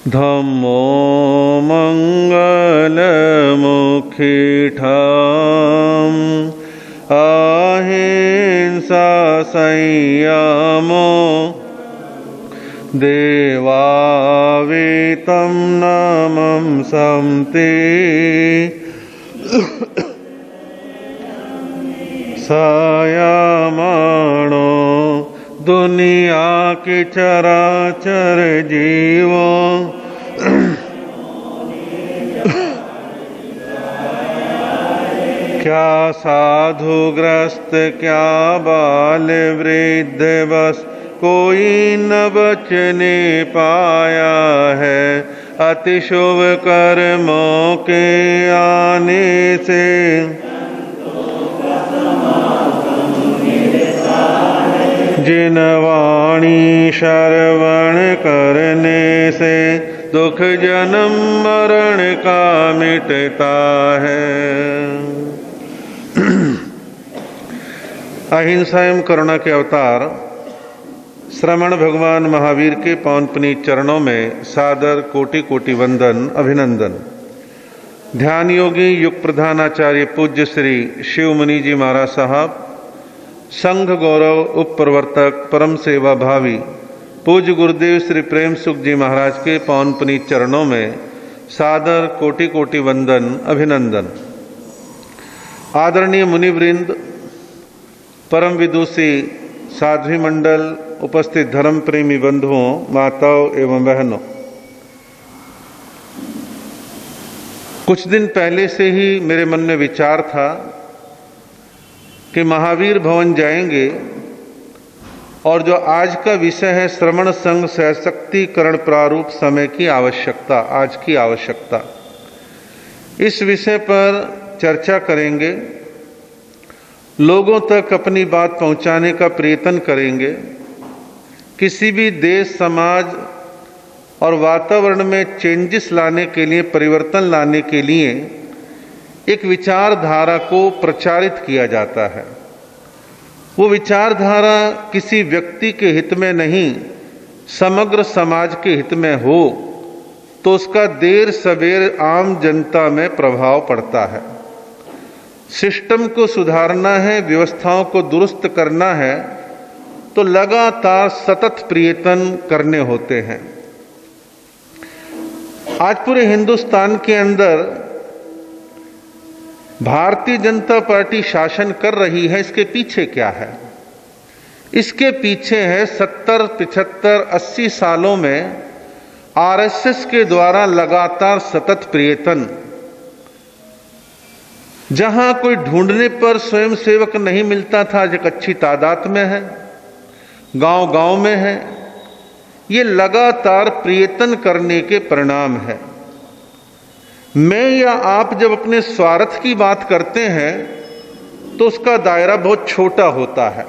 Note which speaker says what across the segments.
Speaker 1: धम्मो मंगलमुखिठाम् अहिंसा संयमो देवावेतं नमंसन्ति संयमाणो दुनिया की चराचर जीवों क्या साधुग्रस्त क्या बाल वृद्ध बस कोई न बचने पाया है। अति शुभ कर्मों के आने से जिन वाणी श्रवण करने से दुख जन्म मरण का मिटता है। अहिंसा एवं करुणा के अवतार श्रमण भगवान महावीर के पावन पुनीत चरणों में सादर कोटि कोटि वंदन अभिनंदन। ध्यान योगी युग प्रधानाचार्य पूज्य श्री शिव मुनि जी महाराज साहब, संघ गौरव उप प्रवर्तक परम सेवा भावी पूज्य गुरुदेव श्री प्रेम सुख जी महाराज के पावन पुनीत चरणों में सादर कोटि कोटि वंदन अभिनंदन। आदरणीय मुनिवृंद, परम विदुषी साध्वी मंडल, उपस्थित धर्म प्रेमी बंधुओं, माताओं एवं बहनों, कुछ दिन पहले से ही मेरे मन में विचार था कि महावीर भवन जाएंगे और जो आज का विषय है श्रमण संघ सशक्तिकरण प्रारूप समय की आवश्यकता, आज की आवश्यकता, इस विषय पर चर्चा करेंगे, लोगों तक अपनी बात पहुंचाने का प्रयत्न करेंगे। किसी भी देश समाज और वातावरण में चेंजेस लाने के लिए, परिवर्तन लाने के लिए एक विचारधारा को प्रचारित किया जाता है। वो विचारधारा किसी व्यक्ति के हित में नहीं, समग्र समाज के हित में हो तो उसका देर सवेर आम जनता में प्रभाव पड़ता है। सिस्टम को सुधारना है, व्यवस्थाओं को दुरुस्त करना है तो लगातार सतत प्रयत्न करने होते हैं। आज पूरे हिंदुस्तान के अंदर भारतीय जनता पार्टी शासन कर रही है। इसके पीछे क्या है? इसके पीछे है 70, 75, 80 सालों में आरएसएस के द्वारा लगातार सतत प्रयत्न। जहां कोई ढूंढने पर स्वयं सेवक नहीं मिलता था, आज एक अच्छी तादाद में है, गांव-गांव में है। ये लगातार प्रयत्न करने के परिणाम है। मैं या आप जब अपने स्वार्थ की बात करते हैं तो उसका दायरा बहुत छोटा होता है।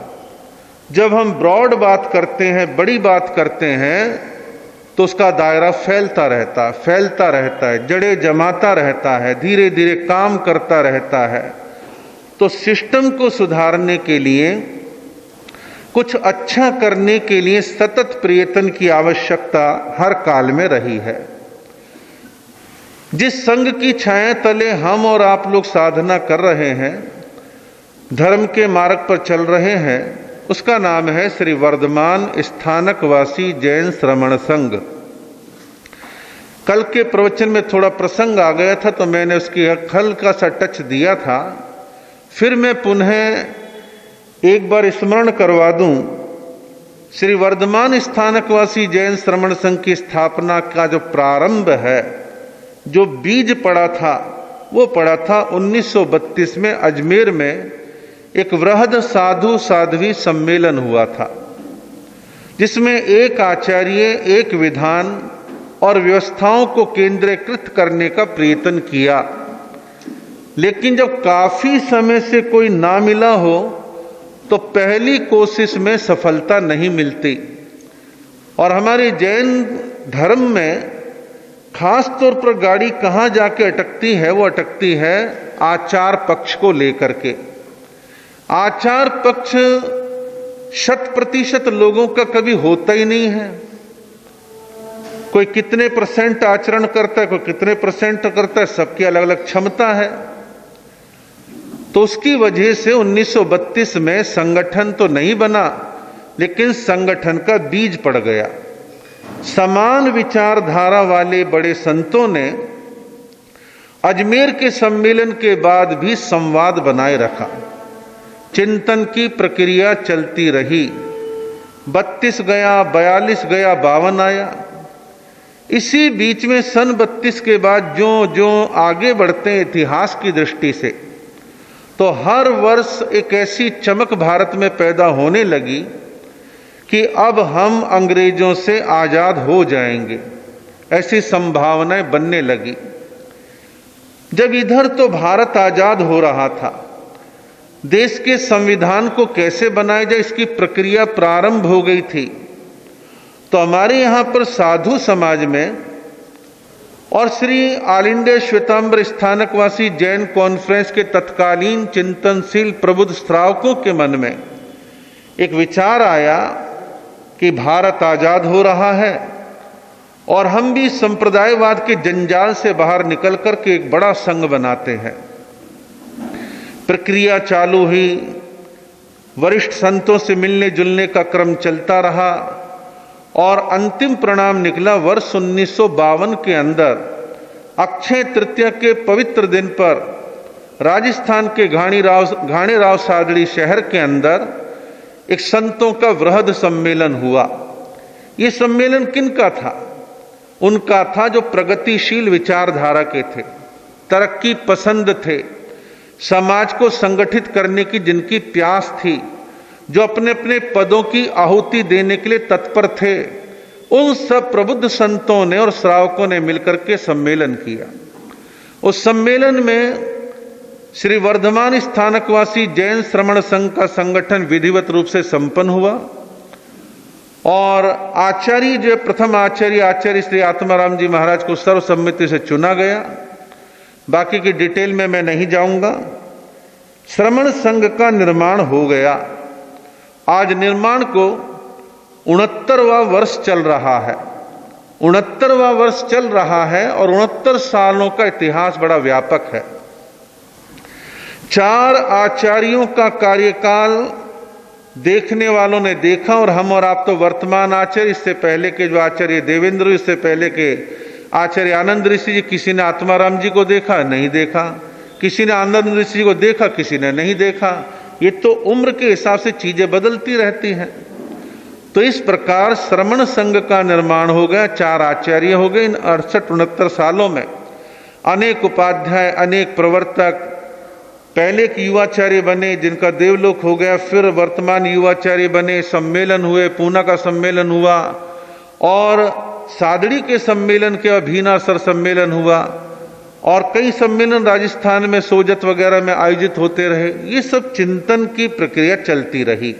Speaker 1: जब हम ब्रॉड बात करते हैं, बड़ी बात करते हैं तो उसका दायरा फैलता रहता है, जड़ें जमाता रहता है, धीरे धीरे काम करता रहता है। तो सिस्टम को सुधारने के लिए, कुछ अच्छा करने के लिए सतत प्रयत्न की आवश्यकता हर काल में रही है। जिस संघ की छाया तले हम और आप लोग साधना कर रहे हैं, धर्म के मार्ग पर चल रहे हैं, उसका नाम है श्री वर्धमान स्थानकवासी जैन श्रमण संघ। कल के प्रवचन में थोड़ा प्रसंग आ गया था तो मैंने उसकी हल्का सा टच दिया था। फिर मैं पुनः एक बार स्मरण करवा दूं। श्री वर्धमान स्थानकवासी जैन श्रमण संघ की स्थापना का जो प्रारंभ है, जो बीज पड़ा था, वो पड़ा था 1932 में अजमेर में एक वृहद साधु साध्वी सम्मेलन हुआ था, जिसमें एक आचार्य, एक विधान और व्यवस्थाओं को केंद्रीकृत करने का प्रयत्न किया। लेकिन जब काफी समय से कोई ना मिला हो तो पहली कोशिश में सफलता नहीं मिलती। और हमारे जैन धर्म में खास तौर पर गाड़ी कहां जाके अटकती है? वो अटकती है आचार पक्ष को लेकर के। आचार पक्ष 100% लोगों का कभी होता ही नहीं है। कोई कितने % आचरण करता है, कोई कितने % करता है, सबकी अलग अलग क्षमता है। तो उसकी वजह से 1932 में संगठन तो नहीं बना, लेकिन संगठन का बीज पड़ गया। समान विचारधारा वाले बड़े संतों ने अजमेर के सम्मेलन के बाद भी संवाद बनाए रखा, चिंतन की प्रक्रिया चलती रही। 32 गया, 42 गया, 52 आया। इसी बीच में सन 32 के बाद जो जो आगे बढ़ते हैं इतिहास की दृष्टि से, तो हर वर्ष एक ऐसी चमक भारत में पैदा होने लगी कि अब हम अंग्रेजों से आजाद हो जाएंगे, ऐसी संभावनाएं बनने लगी। जब इधर तो भारत आजाद हो रहा था, देश के संविधान को कैसे बनाया जाए इसकी प्रक्रिया प्रारंभ हो गई थी, तो हमारे यहां पर साधु समाज में और Shri all India Shwetambar Sthanakvasi Jain conference के तत्कालीन चिंतनशील प्रबुद्ध श्रावकों के मन में एक विचार आया कि भारत आजाद हो रहा है और हम भी संप्रदायवाद के जंजाल से बाहर निकल कर के एक बड़ा संघ बनाते हैं। प्रक्रिया चालू हुई, वरिष्ठ संतों से मिलने जुलने का क्रम चलता रहा और अंतिम परिणाम निकला वर्ष 1952 के अंदर अक्षय तृतीया के पवित्र दिन पर राजस्थान के घाणीराव सादड़ी शहर के अंदर एक संतों का वृहद सम्मेलन हुआ। यह सम्मेलन किनका था? उनका था जो प्रगतिशील विचारधारा के थे, तरक्की पसंद थे, समाज को संगठित करने की जिनकी प्यास थी, जो अपने अपने पदों की आहुति देने के लिए तत्पर थे। उन सब प्रबुद्ध संतों ने और श्रावकों ने मिलकर के सम्मेलन किया। उस सम्मेलन में श्री वर्धमान स्थानकवासी जैन श्रमण संघ का संगठन विधिवत रूप से संपन्न हुआ और आचार्य जो प्रथम आचार्य श्री आत्माराम जी महाराज को सर्वसम्मति से चुना गया। बाकी की डिटेल में मैं नहीं जाऊंगा। श्रमण संघ का निर्माण हो गया। आज निर्माण को 69वां वर्ष चल रहा है। 69वां वर्ष चल रहा है और 69 सालों का इतिहास बड़ा व्यापक है। 4 आचार्यों का कार्यकाल देखने वालों ने देखा और हम और आप तो वर्तमान आचार्य, इससे पहले के जो आचार्य देवेंद्र, इससे पहले के आचार्य आनंद ऋषि जी, किसी ने आत्माराम जी को देखा, नहीं देखा, किसी ने आनंद ऋषि जी को देखा, किसी ने नहीं देखा। ये तो उम्र के हिसाब से चीजें बदलती रहती हैं। तो इस प्रकार श्रमण संघ का निर्माण हो गया, 4 आचार्य हो गए। इन 68-69 सालों में अनेक उपाध्याय, अनेक प्रवर्तक, पहले के युवाचार्य बने जिनका देवलोक हो गया, फिर वर्तमान युवाचार्य बने, सम्मेलन हुए, पूना का सम्मेलन हुआ और सादड़ी के सम्मेलन के अभिनासर सम्मेलन हुआ और कई सम्मेलन राजस्थान में सोजत वगैरह में आयोजित होते रहे। ये सब चिंतन की प्रक्रिया चलती रही।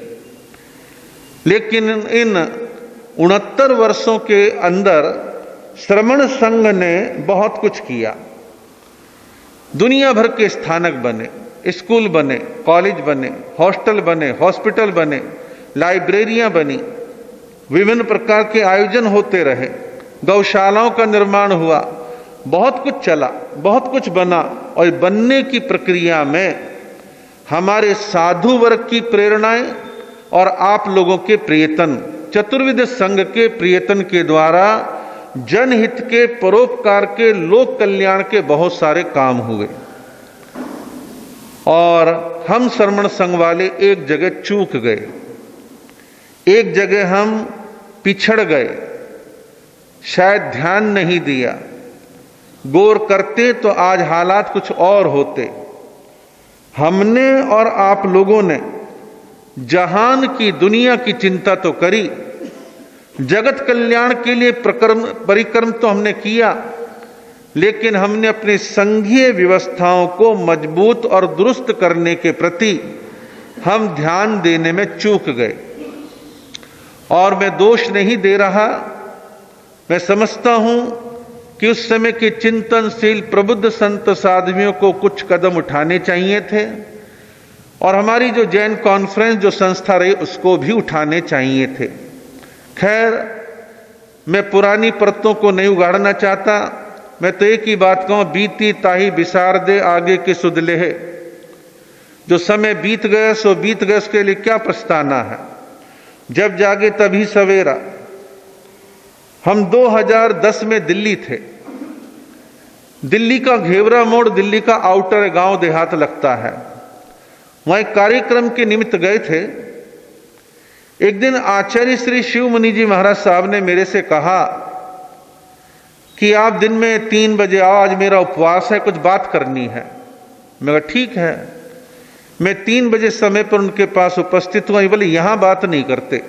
Speaker 1: लेकिन इन 69 वर्षों के अंदर श्रमण संघ ने बहुत कुछ किया। दुनिया भर के स्थानक बने, स्कूल बने, कॉलेज बने, हॉस्टल बने, हॉस्पिटल बने, लाइब्रेरियां बनी, विभिन्न प्रकार के आयोजन होते रहे, गौशालाओं का निर्माण हुआ, बहुत कुछ चला, बहुत कुछ बना। और बनने की प्रक्रिया में हमारे साधु वर्ग की प्रेरणाएं और आप लोगों के प्रयत्न, चतुर्विध संघ के प्रयत्न के द्वारा जनहित के, परोपकार के, लोक कल्याण के बहुत सारे काम हुए। और हम श्रमण संघ वाले एक जगह चूक गए, एक जगह हम पिछड़ गए, शायद ध्यान नहीं दिया। गौर करते तो आज हालात कुछ और होते। हमने और आप लोगों ने जहान की, दुनिया की चिंता तो करी, जगत कल्याण के लिए परिक्रम तो हमने किया, लेकिन हमने अपनी संघीय व्यवस्थाओं को मजबूत और दुरुस्त करने के प्रति हम ध्यान देने में चूक गए। और मैं दोष नहीं दे रहा, मैं समझता हूं कि उस समय के चिंतनशील प्रबुद्ध संत साधवियों को कुछ कदम उठाने चाहिए थे और हमारी जो जैन कॉन्फ्रेंस जो संस्था रही उसको भी उठाने चाहिए थे। खैर, मैं पुरानी परतों को नहीं उगाड़ना चाहता। मैं तो एक ही बात कहूं, बीती ताही बिसार दे आगे के सुध ले है। जो समय बीत गया सो बीत गया, उसके लिए क्या पछताना है। जब जागे तभी सवेरा। हम 2010 में दिल्ली थे। दिल्ली का घेवरा मोड़ दिल्ली का आउटर गांव देहात लगता है। वहां एक कार्यक्रम के निमित्त गए थे। एक दिन आचार्य श्री शिव मुनि जी महाराज साहब ने मेरे से कहा कि आप दिन में 3 बजे आओ, आज मेरा उपवास है, कुछ बात करनी है। मैं कहा ठीक है। मैं 3 बजे समय पर उनके पास उपस्थित हुआ। बोले यहां बात नहीं करते,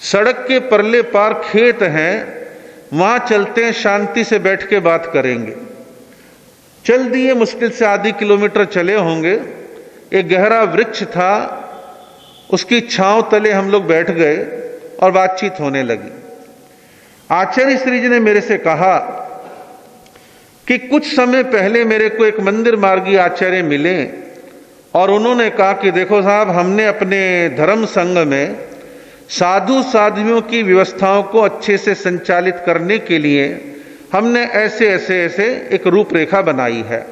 Speaker 1: सड़क के परले पार खेत हैं, वहां चलते हैं, शांति से बैठ के बात करेंगे। चल दिए, मुश्किल से आधी किलोमीटर चले होंगे। एक गहरा वृक्ष था, उसकी छांव तले हम लोग बैठ गए और बातचीत होने लगी। आचार्य श्री जी ने मेरे से कहा कि कुछ समय पहले मेरे को एक मंदिर मार्गी आचार्य मिले और उन्होंने कहा कि देखो साहब, हमने अपने धर्म संघ में साधु साध्वियों की व्यवस्थाओं को अच्छे से संचालित करने के लिए हमने ऐसे ऐसे ऐसे एक रूपरेखा बनाई है,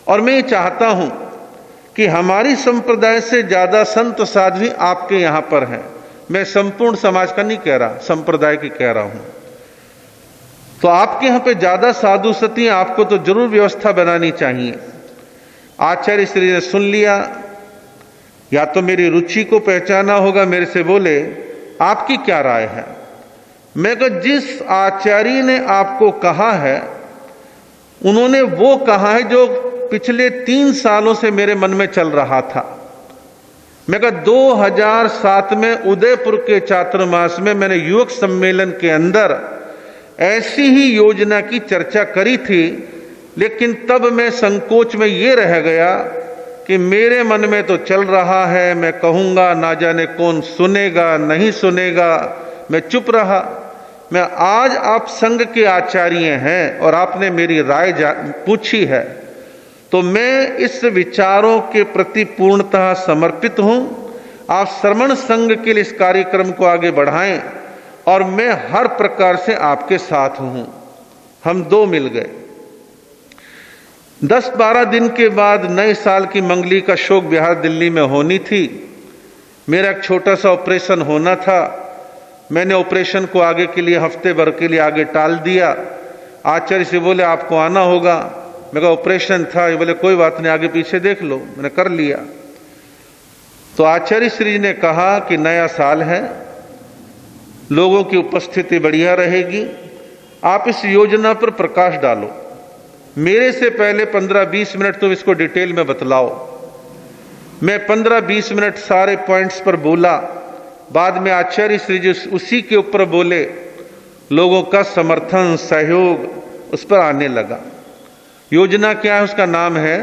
Speaker 1: और मैं ये चाहता हूं कि हमारी संप्रदाय से ज्यादा संत साध्वी आपके यहां पर हैं। मैं संपूर्ण समाज का नहीं कह रहा, संप्रदाय की कह रहा हूं। तो आपके यहां पे ज्यादा साधु सती, आपको तो जरूर व्यवस्था बनानी चाहिए। आचार्य श्री ने सुन लिया, या तो मेरी रुचि को पहचाना होगा। मेरे से बोले आपकी क्या राय है। मैं कहा जिस आचार्य ने आपको कहा है, उन्होंने वो कहा है जो पिछले 3 सालों से मेरे मन में चल रहा था। मैं कहा 2007 में उदयपुर के चातुर्मास में मैंने युवक सम्मेलन के अंदर ऐसी ही योजना की चर्चा करी थी, लेकिन तब मैं संकोच में ये रह गया कि मेरे मन में तो चल रहा है, मैं कहूंगा ना जाने कौन सुनेगा नहीं सुनेगा। मैं चुप रहा। मैं आज आप संघ के आचार्य हैं और आपने मेरी राय पूछी है, तो मैं इस विचारों के प्रति पूर्णतः समर्पित हूं। आप श्रमण संघ के लिए इस कार्यक्रम को आगे बढ़ाएं और मैं हर प्रकार से आपके साथ हूं। हम 2 मिल गए। 10-12 दिन के बाद नए साल की मंगली का शोक विहार दिल्ली में होनी थी। मेरा एक छोटा सा ऑपरेशन होना था। मैंने ऑपरेशन को आगे के लिए हफ्ते भर के लिए आगे टाल दिया। आचार्य से बोले आपको आना होगा। मैं कहा ऑपरेशन था। ये बोले कोई बात नहीं, आगे पीछे देख लो। मैंने कर लिया। तो आचार्य श्री जी ने कहा कि नया साल है, लोगों की उपस्थिति बढ़िया रहेगी, आप इस योजना पर प्रकाश डालो। मेरे से पहले 15-20 मिनट तुम इसको डिटेल में बतलाओ। मैं 15-20 मिनट सारे पॉइंट्स पर बोला। बाद में आचार्य श्री जी उसी के ऊपर बोले। लोगों का समर्थन सहयोग उस पर आने लगा। योजना क्या है? उसका नाम है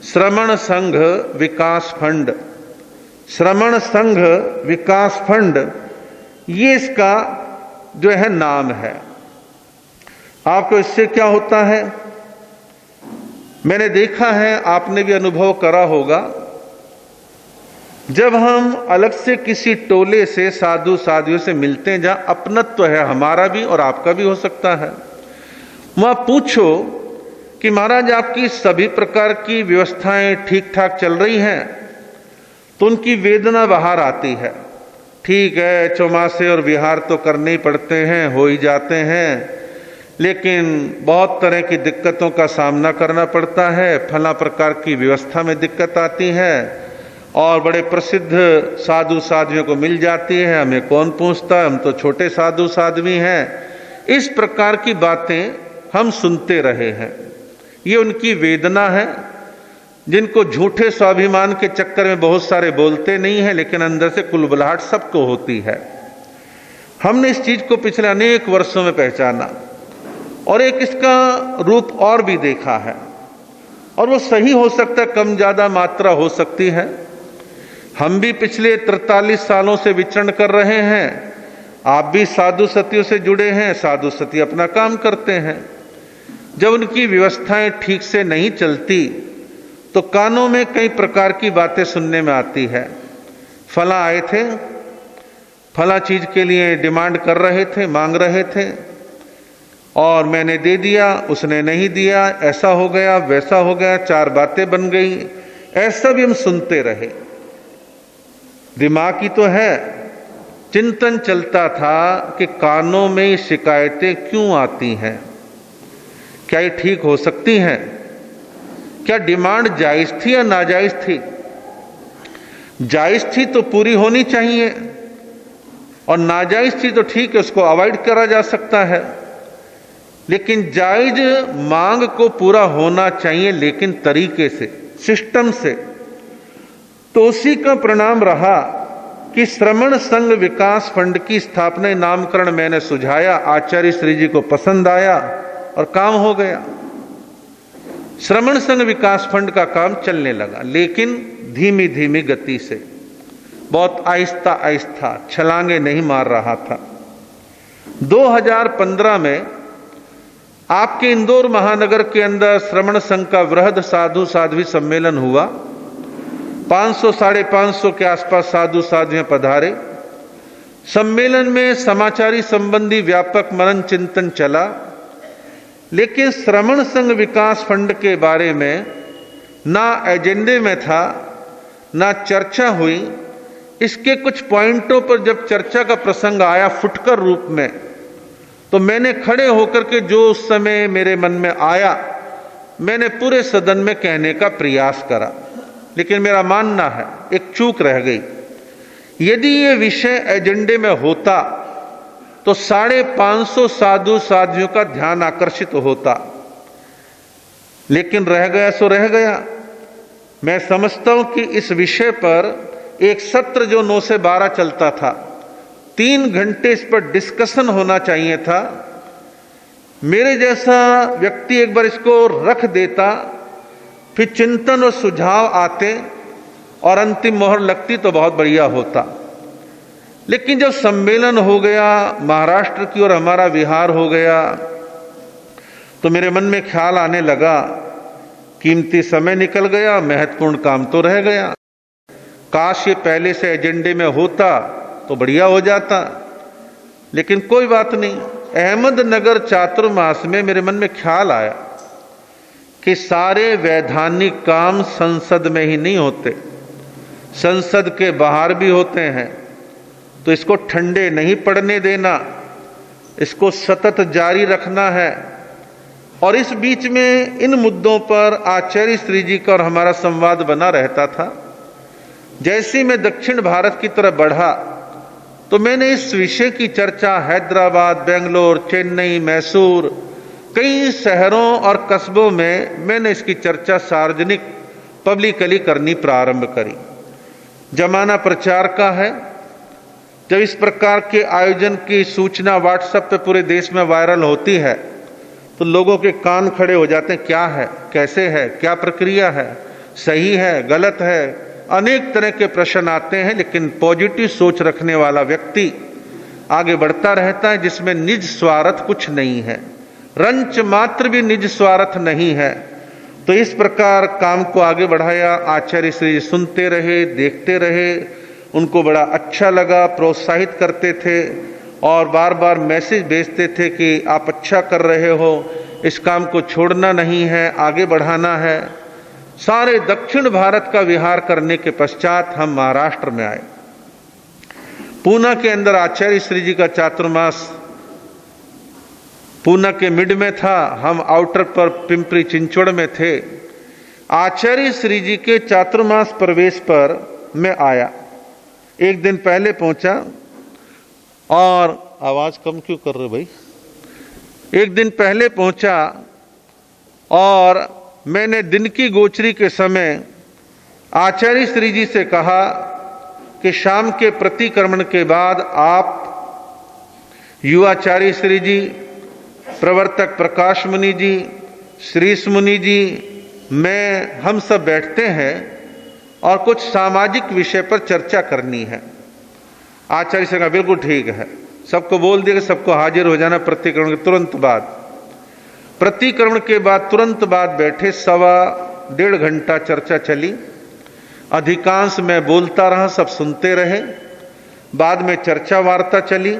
Speaker 1: श्रमण संघ विकास फंड। श्रमण संघ विकास फंड, ये इसका जो है नाम है। आपको इससे क्या होता है? मैंने देखा है, आपने भी अनुभव करा होगा, जब हम अलग से किसी टोले से साधु साधियों से मिलते हैं, जहां अपनत्व है, हमारा भी और आपका भी हो सकता है, वहां पूछो कि महाराज आपकी सभी प्रकार की व्यवस्थाएं ठीक ठाक चल रही हैं, तो उनकी वेदना बाहर आती है। ठीक है, चौमासे और विहार तो करने ही पड़ते हैं, हो ही जाते हैं, लेकिन बहुत तरह की दिक्कतों का सामना करना पड़ता है। फला प्रकार की व्यवस्था में दिक्कत आती है और बड़े प्रसिद्ध साधु साध्वियों को मिल जाती है, हमें कौन पूछता है, हम तो छोटे साधु साध्वी हैं। इस प्रकार की बातें हम सुनते रहे हैं। ये उनकी वेदना है, जिनको झूठे स्वाभिमान के चक्कर में बहुत सारे बोलते नहीं हैं, लेकिन अंदर से कुलबुलाहट सबको होती है। हमने इस चीज को पिछले अनेक वर्षों में पहचाना और एक इसका रूप और भी देखा है, और वो सही हो सकता है, कम ज्यादा मात्रा हो सकती है। हम भी पिछले 43 सालों से विचरण कर रहे हैं। आप भी साधु सतियों से जुड़े हैं, साधु सती अपना काम करते हैं। जब उनकी व्यवस्थाएं ठीक से नहीं चलती तो कानों में कई प्रकार की बातें सुनने में आती है। फला आए थे, फला चीज के लिए डिमांड कर रहे थे, मांग रहे थे, और मैंने दे दिया, उसने नहीं दिया, ऐसा हो गया, वैसा हो गया, चार बातें बन गई, ऐसा भी हम सुनते रहे। दिमाग की तो है, चिंतन चलता था कि कानों में ये शिकायतें क्यों आती हैं, क्या ये ठीक हो सकती हैं, क्या डिमांड जायज थी या नाजायज थी? जायज थी तो पूरी होनी चाहिए, और नाजायज थी तो ठीक है, उसको अवॉइड करा जा सकता है, लेकिन जायज मांग को पूरा होना चाहिए, लेकिन तरीके से, सिस्टम से। तो उसी का परिणाम रहा कि श्रमण संघ विकास फंड की स्थापना, नामकरण मैंने सुझाया, आचार्य श्री जी को पसंद आया और काम हो गया। श्रमण संघ विकास फंड का काम चलने लगा, लेकिन धीमी धीमी गति से, बहुत आहिस्ता आहिस्ता, छलांगे नहीं मार रहा था। 2015 में आपके इंदौर महानगर के अंदर श्रमण संघ का वृहद साधु साध्वी सम्मेलन हुआ। 500 साढ़े 500 के आसपास साधु साध्वियां पधारे। सम्मेलन में समाचारी संबंधी व्यापक मनन चिंतन चला, लेकिन श्रमण संघ विकास फंड के बारे में ना एजेंडे में था, ना चर्चा हुई। इसके कुछ पॉइंटों पर जब चर्चा का प्रसंग आया फुटकर रूप में, तो मैंने खड़े होकर के जो उस समय मेरे मन में आया, मैंने पूरे सदन में कहने का प्रयास करा, लेकिन मेरा मानना है एक चूक रह गई। यदि ये विषय एजेंडे में होता तो 550 साधु साध्वियों का ध्यान आकर्षित होता, लेकिन रह गया सो रह गया। मैं समझता हूं कि इस विषय पर एक सत्र जो 9 से 12 चलता था, 3 घंटे इस पर डिस्कशन होना चाहिए था। मेरे जैसा व्यक्ति एक बार इसको रख देता, फिर चिंतन और सुझाव आते और अंतिम मोहर लगती तो बहुत बढ़िया होता। लेकिन जब सम्मेलन हो गया, महाराष्ट्र की ओर हमारा विहार हो गया, तो मेरे मन में ख्याल आने लगा, कीमती समय निकल गया, महत्वपूर्ण काम तो रह गया। काश ये पहले से एजेंडे में होता तो बढ़िया हो जाता, लेकिन कोई बात नहीं। अहमदनगर चातुर्मास में मेरे मन में ख्याल आया कि सारे वैधानिक काम संसद में ही नहीं होते, संसद के बाहर भी होते हैं। तो इसको ठंडे नहीं पड़ने देना, इसको सतत जारी रखना है। और इस बीच में इन मुद्दों पर आचार्य श्री जी का और हमारा संवाद बना रहता था। जैसे ही मैं दक्षिण भारत की तरफ बढ़ा, तो मैंने इस विषय की चर्चा हैदराबाद, बेंगलोर, चेन्नई, मैसूर, कई शहरों और कस्बों में मैंने इसकी चर्चा सार्वजनिक पब्लिकली करनी प्रारंभ करी। जमाना प्रचार का है। जब इस प्रकार के आयोजन की सूचना व्हाट्सएप पे पूरे देश में वायरल होती है, तो लोगों के कान खड़े हो जाते हैं, क्या है, कैसे है, क्या प्रक्रिया है, सही है, गलत है, अनेक तरह के प्रश्न आते हैं। लेकिन पॉजिटिव सोच रखने वाला व्यक्ति आगे बढ़ता रहता है, जिसमें निज स्वार्थ कुछ नहीं है, रंच मात्र भी निज स्वार्थ नहीं है। तो इस प्रकार काम को आगे बढ़ाया। आचार्य श्री सुनते रहे, देखते रहे, उनको बड़ा अच्छा लगा, प्रोत्साहित करते थे और बार बार मैसेज भेजते थे कि आप अच्छा कर रहे हो, इस काम को छोड़ना नहीं है, आगे बढ़ाना है। सारे दक्षिण भारत का विहार करने के पश्चात हम महाराष्ट्र में आए। पूना के अंदर आचार्य श्री जी का चातुर्मास पूना के मिड में था, हम आउटर पर पिंपरी चिंचवड़ में थे। आचार्य श्री जी के चातुर्मास प्रवेश पर मैं आया, एक दिन पहले पहुंचा। और आवाज कम क्यों कर रहे भाई? एक दिन पहले पहुंचा और मैंने दिन की गोचरी के समय आचार्य श्री जी से कहा कि शाम के प्रतिक्रमण के बाद आप, युवाचार्य श्री जी, प्रवर्तक प्रकाश मुनि जी, श्रीश मुनि जी, मैं, हम सब बैठते हैं और कुछ सामाजिक विषय पर चर्चा करनी है। आचार्य से कहा बिल्कुल ठीक है, सबको बोल दिया कि सबको हाजिर हो जाना प्रतिक्रमण के तुरंत बाद। प्रतिक्रमण के बाद तुरंत बाद बैठे, 1.25 घंटा चर्चा चली। अधिकांश मैं बोलता रहा, सब सुनते रहे। बाद में चर्चा वार्ता चली।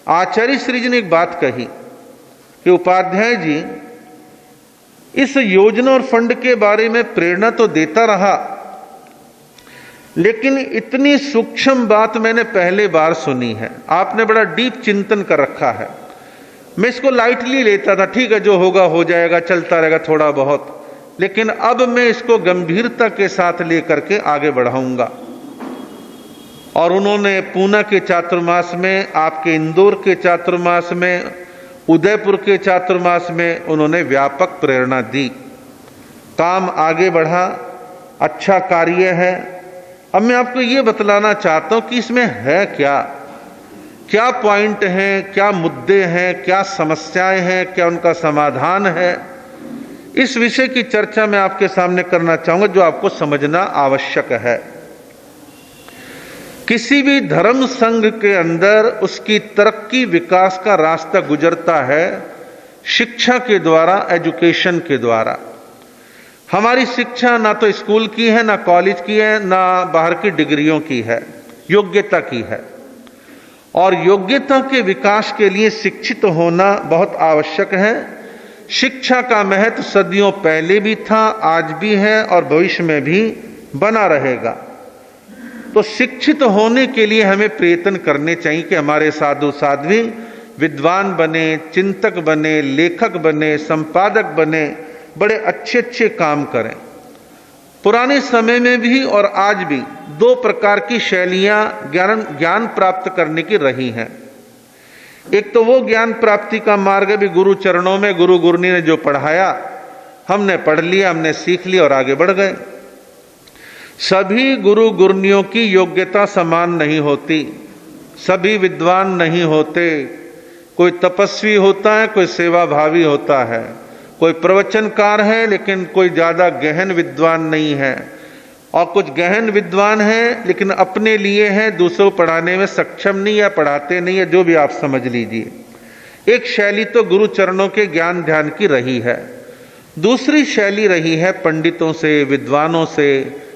Speaker 1: आचार्य श्री जी ने एक बात कही कि उपाध्याय जी, इस योजना और फंड के बारे में प्रेरणा तो देता रहा, लेकिन इतनी सूक्ष्म बात मैंने पहले बार सुनी है। आपने बड़ा डीप चिंतन कर रखा है। मैं इसको लाइटली लेता था, ठीक है जो होगा हो जाएगा, चलता रहेगा थोड़ा बहुत, लेकिन अब मैं इसको गंभीरता के साथ लेकर के आगे बढ़ाऊंगा। और उन्होंने पूना के चातुर्मास में, आपके इंदौर के चातुर्मास में, उदयपुर के चातुर्मास में उन्होंने व्यापक प्रेरणा दी। काम आगे बढ़ा, अच्छा कार्य है। अब मैं आपको ये बतलाना चाहता हूं कि इसमें है क्या, क्या पॉइंट हैं, क्या मुद्दे हैं, क्या समस्याएं हैं, क्या उनका समाधान है। इस विषय की चर्चा मैं आपके सामने करना चाहूंगा, जो आपको समझना आवश्यक है। किसी भी धर्म संघ के अंदर उसकी तरक्की विकास का रास्ता गुजरता है शिक्षा के द्वारा, एजुकेशन के द्वारा। हमारी शिक्षा ना तो स्कूल की है, ना कॉलेज की है, ना बाहर की डिग्रियों की है, योग्यता की है। और योग्यता के विकास के लिए शिक्षित होना बहुत आवश्यक है। शिक्षा का महत्व सदियों पहले भी था, आज भी है और भविष्य में भी बना रहेगा। तो शिक्षित होने के लिए हमें प्रयत्न करने चाहिए कि हमारे साधु साध्वी विद्वान बने, चिंतक बने, लेखक बने, संपादक बने, बड़े अच्छे अच्छे काम करें। पुराने समय में भी और आज भी दो प्रकार की शैलियां ज्ञान प्राप्त करने की रही हैं। एक तो वो ज्ञान प्राप्ति का मार्ग भी गुरु चरणों में, गुरु गुरनी ने जो पढ़ाया हमने पढ़ लिया, हमने सीख लिया और आगे बढ़ गए। सभी गुरु गुरनियों की योग्यता समान नहीं होती, सभी विद्वान नहीं होते। कोई तपस्वी होता है, कोई सेवाभावी होता है, कोई प्रवचनकार है लेकिन कोई ज्यादा गहन विद्वान नहीं है, और कुछ गहन विद्वान हैं लेकिन अपने लिए हैं, दूसरों पढ़ाने में सक्षम नहीं या पढ़ाते नहीं है, जो भी आप समझ लीजिए। एक शैली तो गुरु चरणों के ज्ञान ध्यान की रही है। दूसरी शैली रही है पंडितों से, विद्वानों से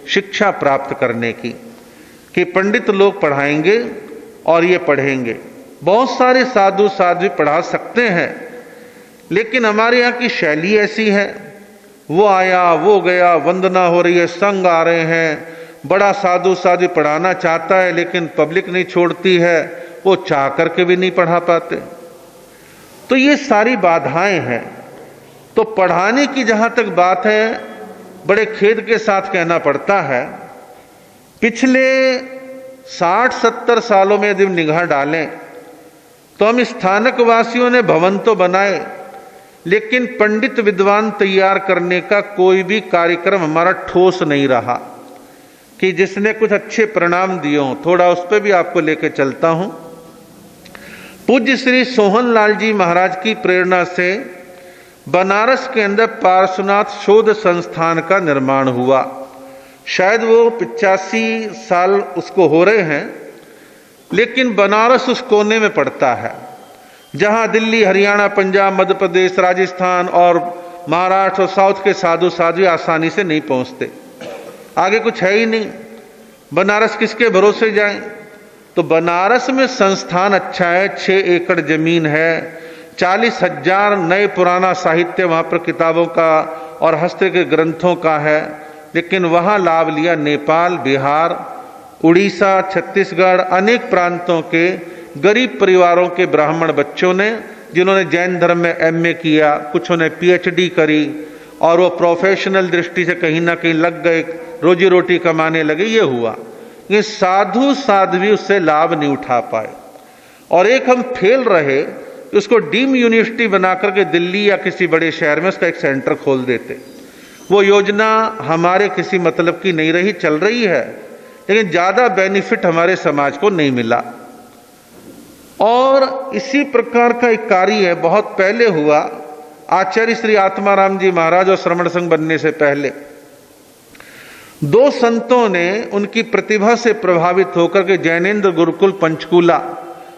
Speaker 1: शिक्षा प्राप्त करने की, कि पंडित लोग पढ़ाएंगे और ये पढ़ेंगे। बहुत सारे साधु साध्वी पढ़ा सकते हैं, लेकिन हमारे यहाँ की शैली ऐसी है, वो आया वो गया, वंदना हो रही है, संग आ रहे हैं, बड़ा साधु साध्वी पढ़ाना चाहता है लेकिन पब्लिक नहीं छोड़ती है, वो चाह करके भी नहीं पढ़ा पाते। तो ये सारी बाधाएं हैं। तो पढ़ाने की जहां तक बात है, बड़े खेद के साथ कहना पड़ता है, पिछले 60-70 सालों में यदि निगाह डालें तो हम स्थानक वासियों ने भवन तो बनाए, लेकिन पंडित विद्वान तैयार करने का कोई भी कार्यक्रम हमारा ठोस नहीं रहा कि जिसने कुछ अच्छे परिणाम दिए हों। थोड़ा उस पर भी आपको लेकर चलता हूं। पूज्य श्री सोहन लाल जी महाराज की प्रेरणा से बनारस के अंदर पार्श्वनाथ शोध संस्थान का निर्माण हुआ। शायद वो 85 साल उसको हो रहे हैं, लेकिन बनारस उस कोने में पड़ता है जहां दिल्ली, हरियाणा, पंजाब, मध्य प्रदेश, राजस्थान और महाराष्ट्र और साउथ के साधु साध्वी आसानी से नहीं पहुंचते। आगे कुछ है ही नहीं, बनारस किसके भरोसे जाएं? तो बनारस में संस्थान अच्छा है, 6 एकड़ जमीन है, 40,000 नए पुराना साहित्य वहां पर किताबों का और हस्त के ग्रंथों का है। लेकिन वहां लाभ लिया नेपाल, बिहार, उड़ीसा, छत्तीसगढ़, अनेक प्रांतों के गरीब परिवारों के ब्राह्मण बच्चों ने, जिन्होंने जैन धर्म में MA किया, कुछों ने PhD करी और वो प्रोफेशनल दृष्टि से कहीं ना कहीं लग गए, रोजी रोटी कमाने लगे। ये हुआ, ये साधु साध्वी उससे लाभ नहीं उठा पाए। और एक हम फेल रहे, उसको डीम यूनिवर्सिटी बना करके दिल्ली या किसी बड़े शहर में उसका एक सेंटर खोल देते। वो योजना हमारे किसी मतलब की नहीं रही, चल रही है, लेकिन ज्यादा बेनिफिट हमारे समाज को नहीं मिला। और इसी प्रकार का एक कार्य बहुत पहले हुआ, आचार्य श्री आत्माराम जी महाराज और श्रमण संघ बनने से पहले 2 संतों ने उनकी प्रतिभा से प्रभावित होकर के जैनेन्द्र गुरुकुल पंचकूला,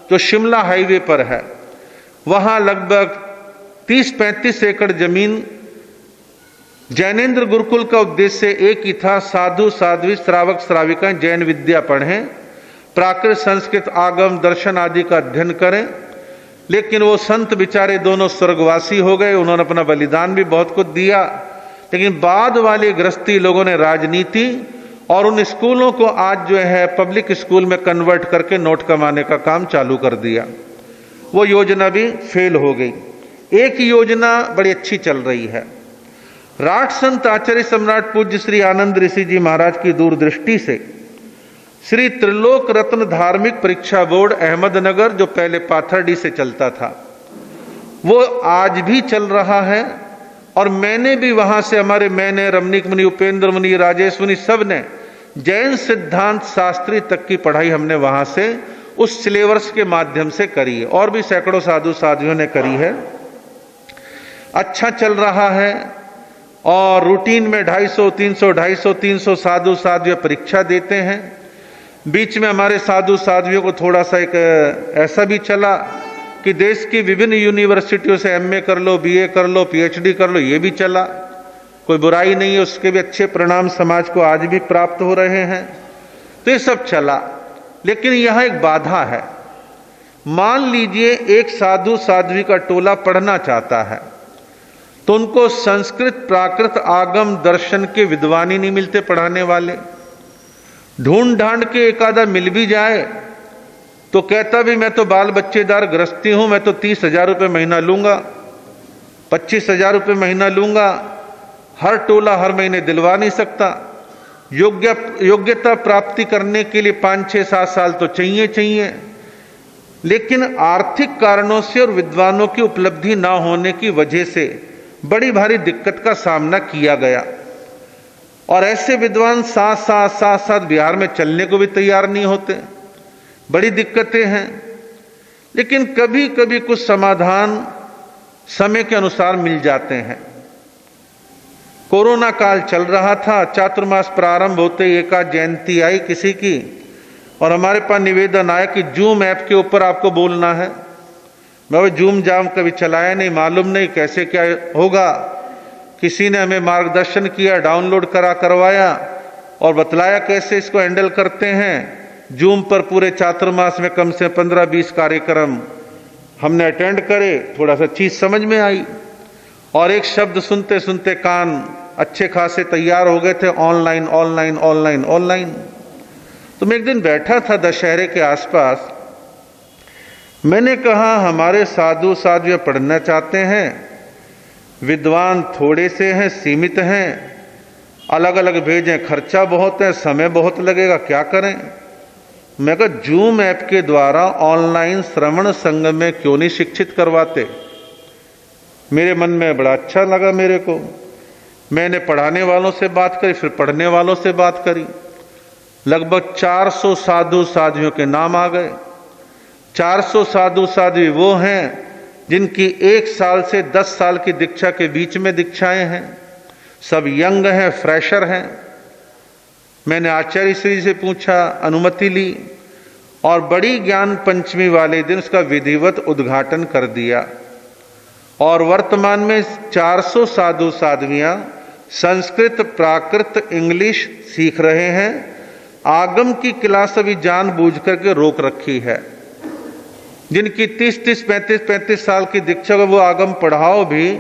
Speaker 1: जो शिमला हाईवे पर है, वहां लगभग 30-35 एकड़ जमीन। जैनेन्द्र गुरुकुल का उद्देश्य एक ही था, साधु साध्वी श्रावक श्राविकाएं जैन विद्या पढ़ें, प्राकृत संस्कृत आगम दर्शन आदि का अध्ययन करें। लेकिन वो संत बेचारे दोनों स्वर्गवासी हो गए, उन्होंने अपना बलिदान भी बहुत कुछ दिया। लेकिन बाद वाले गृहस्थी लोगों ने राजनीति और उन स्कूलों को आज जो है पब्लिक स्कूल में कन्वर्ट करके नोट कमाने का काम चालू कर दिया। वो योजना भी फेल हो गई। एक योजना बड़ी अच्छी चल रही है। राठ संत आचार्य सम्राट पूज्य श्री आनंद ऋषि जी महाराज की दूरदृष्टि से श्री त्रिलोक रत्न धार्मिक परीक्षा बोर्ड अहमदनगर, जो पहले पाथरडी से चलता था, वो आज भी चल रहा है। और मैंने भी वहां से, हमारे मैंने, रमणीक मुनि, उपेंद्र मुनि, राजेश मुनि, सब ने जैन सिद्धांत शास्त्री तक की पढ़ाई हमने वहां से उस सिलेबस के माध्यम से करी है। और भी सैकड़ों साधु साध्वियों ने करी है। अच्छा चल रहा है। और रूटीन में 250, 300 साधु परीक्षा देते हैं। बीच में हमारे साधु साध्वियों को थोड़ा सा एक ऐसा भी चला कि देश की विभिन्न यूनिवर्सिटियों से एमए कर लो, बीए कर लो, पीएचडी कर लो, ये भी चला। कोई बुराई नहीं है, उसके भी अच्छे परिणाम समाज को आज भी प्राप्त हो रहे हैं। तो ये सब चला। लेकिन यहां एक बाधा है। मान लीजिए एक साधु साध्वी का टोला पढ़ना चाहता है, तो उनको संस्कृत प्राकृत आगम दर्शन के विद्वान ही नहीं मिलते पढ़ाने वाले। ढूंढ ढांड के एक आधा मिल भी जाए तो कहता भी मैं तो बाल बच्चेदार गृहस्थी हूं, मैं तो 30,000 रुपये महीना लूंगा, 25,000 रुपये महीना लूंगा। हर टोला हर महीने दिलवा नहीं सकता। योग्यता प्राप्ति करने के लिए 5, 6, 7 साल तो चाहिए। लेकिन आर्थिक कारणों से और विद्वानों की उपलब्धि ना होने की वजह से बड़ी भारी दिक्कत का सामना किया गया। और ऐसे विद्वान साथ बिहार में चलने को भी तैयार नहीं होते। बड़ी दिक्कतें हैं। लेकिन कभी कभी कुछ समाधान समय के अनुसार मिल जाते हैं। कोरोना काल चल रहा था, चातुर्मास प्रारंभ होते ही एकाध जयंती आई किसी की, और हमारे पास निवेदन आया कि जूम ऐप के ऊपर आपको बोलना है। मैं जूम जाम कभी चलाया नहीं, मालूम नहीं कैसे क्या होगा। किसी ने हमें मार्गदर्शन किया, डाउनलोड करवाया और बतलाया कैसे इसको हैंडल करते हैं। जूम पर पूरे चातुर्मास में कम से 15-20 कार्यक्रम हमने अटेंड करे। थोड़ा सा चीज समझ में आई और एक शब्द सुनते सुनते कान अच्छे खासे तैयार हो गए थे। Online online online online. तो मैं एक दिन बैठा था दशहरे के आसपास, मैंने कहा हमारे साधु साध्वी पढ़ना चाहते हैं, विद्वान थोड़े से हैं, सीमित हैं, अलग अलग भेजें, खर्चा बहुत है, समय बहुत लगेगा, क्या करें। मैं कहा जूम ऐप के द्वारा ऑनलाइन श्रवण संघ में क्यों नहीं शिक्षित करवाते। मेरे मन में बड़ा अच्छा लगा मेरे को। मैंने पढ़ाने वालों से बात करी, फिर पढ़ने वालों से बात करी। लगभग 400 साधु साध्वियों के नाम आ गए। 400 साधु साध्वी वो हैं जिनकी 1 साल से 10 साल की दीक्षा के बीच में दीक्षाएं हैं। सब यंग हैं, फ्रेशर हैं। मैंने आचार्य श्री से पूछा, अनुमति ली और बड़ी ज्ञान पंचमी वाले दिन उसका विधिवत उद्घाटन कर दिया। और वर्तमान में 400 साधु साध्वियां संस्कृत प्राकृत इंग्लिश सीख रहे हैं। आगम की क्लास अभी जानबूझ करके रोक रखी है। जिनकी 30-30, 35-35 साल की दीक्षा को वो आगम पढ़ाओ भी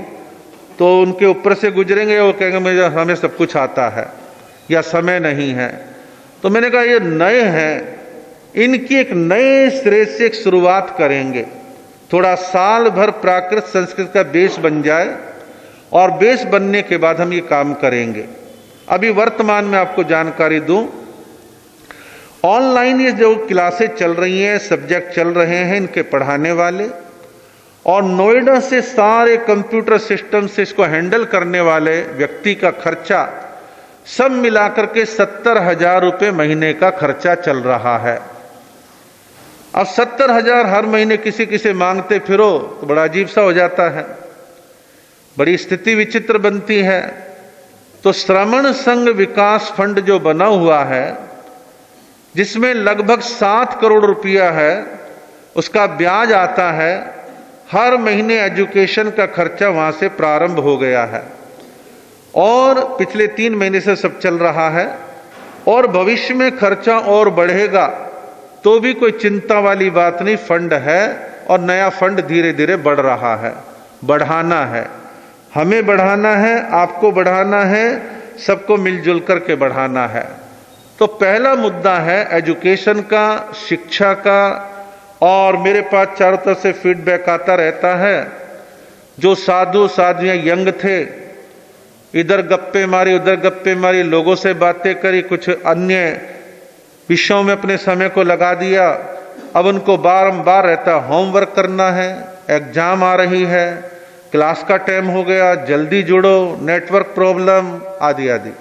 Speaker 1: तो उनके ऊपर से गुजरेंगे, वो कहेंगे मुझे हमें सब कुछ आता है या समय नहीं है। तो मैंने कहा ये नए हैं, इनकी एक नए सिरे से एक शुरुआत करेंगे। थोड़ा साल भर प्राकृत संस्कृत का बेस बन जाए और बेस बनने के बाद हम ये काम करेंगे। अभी वर्तमान में आपको जानकारी दूं, ऑनलाइन ये जो क्लासेस चल रही हैं, सब्जेक्ट चल रहे हैं इनके पढ़ाने वाले, और नोएडा से सारे कंप्यूटर सिस्टम से इसको हैंडल करने वाले व्यक्ति का खर्चा सब मिलाकर के 70,000 रुपये महीने का खर्चा चल रहा है। अब 70,000 हर महीने किसी किसी मांगते फिरो तो बड़ा अजीब सा हो जाता है, बड़ी स्थिति विचित्र बनती है। तो श्रवण संघ विकास फंड जो बना हुआ है, जिसमें लगभग 7 करोड़ रुपया है, उसका ब्याज आता है। हर महीने एजुकेशन का खर्चा वहां से प्रारंभ हो गया है और पिछले 3 महीने से सब चल रहा है और भविष्य में खर्चा और बढ़ेगा। तो भी कोई चिंता वाली बात नहीं, फंड है और नया फंड धीरे धीरे बढ़ रहा है। बढ़ाना है, हमें बढ़ाना है, आपको बढ़ाना है, सबको मिलजुल करके बढ़ाना है। तो पहला मुद्दा है एजुकेशन का, शिक्षा का। और मेरे पास चारों तरफ से फीडबैक आता रहता है, जो साधु साधुयां यंग थे, इधर गप्पे मारी उधर गप्पे मारी, लोगों से बातें करी, कुछ अन्य विषयों में अपने समय को लगा दिया। अब उनको बारंबार रहता होमवर्क करना है, एग्जाम आ रही है, क्लास का टाइम हो गया, जल्दी जुड़ो, नेटवर्क प्रॉब्लम आदि आदि,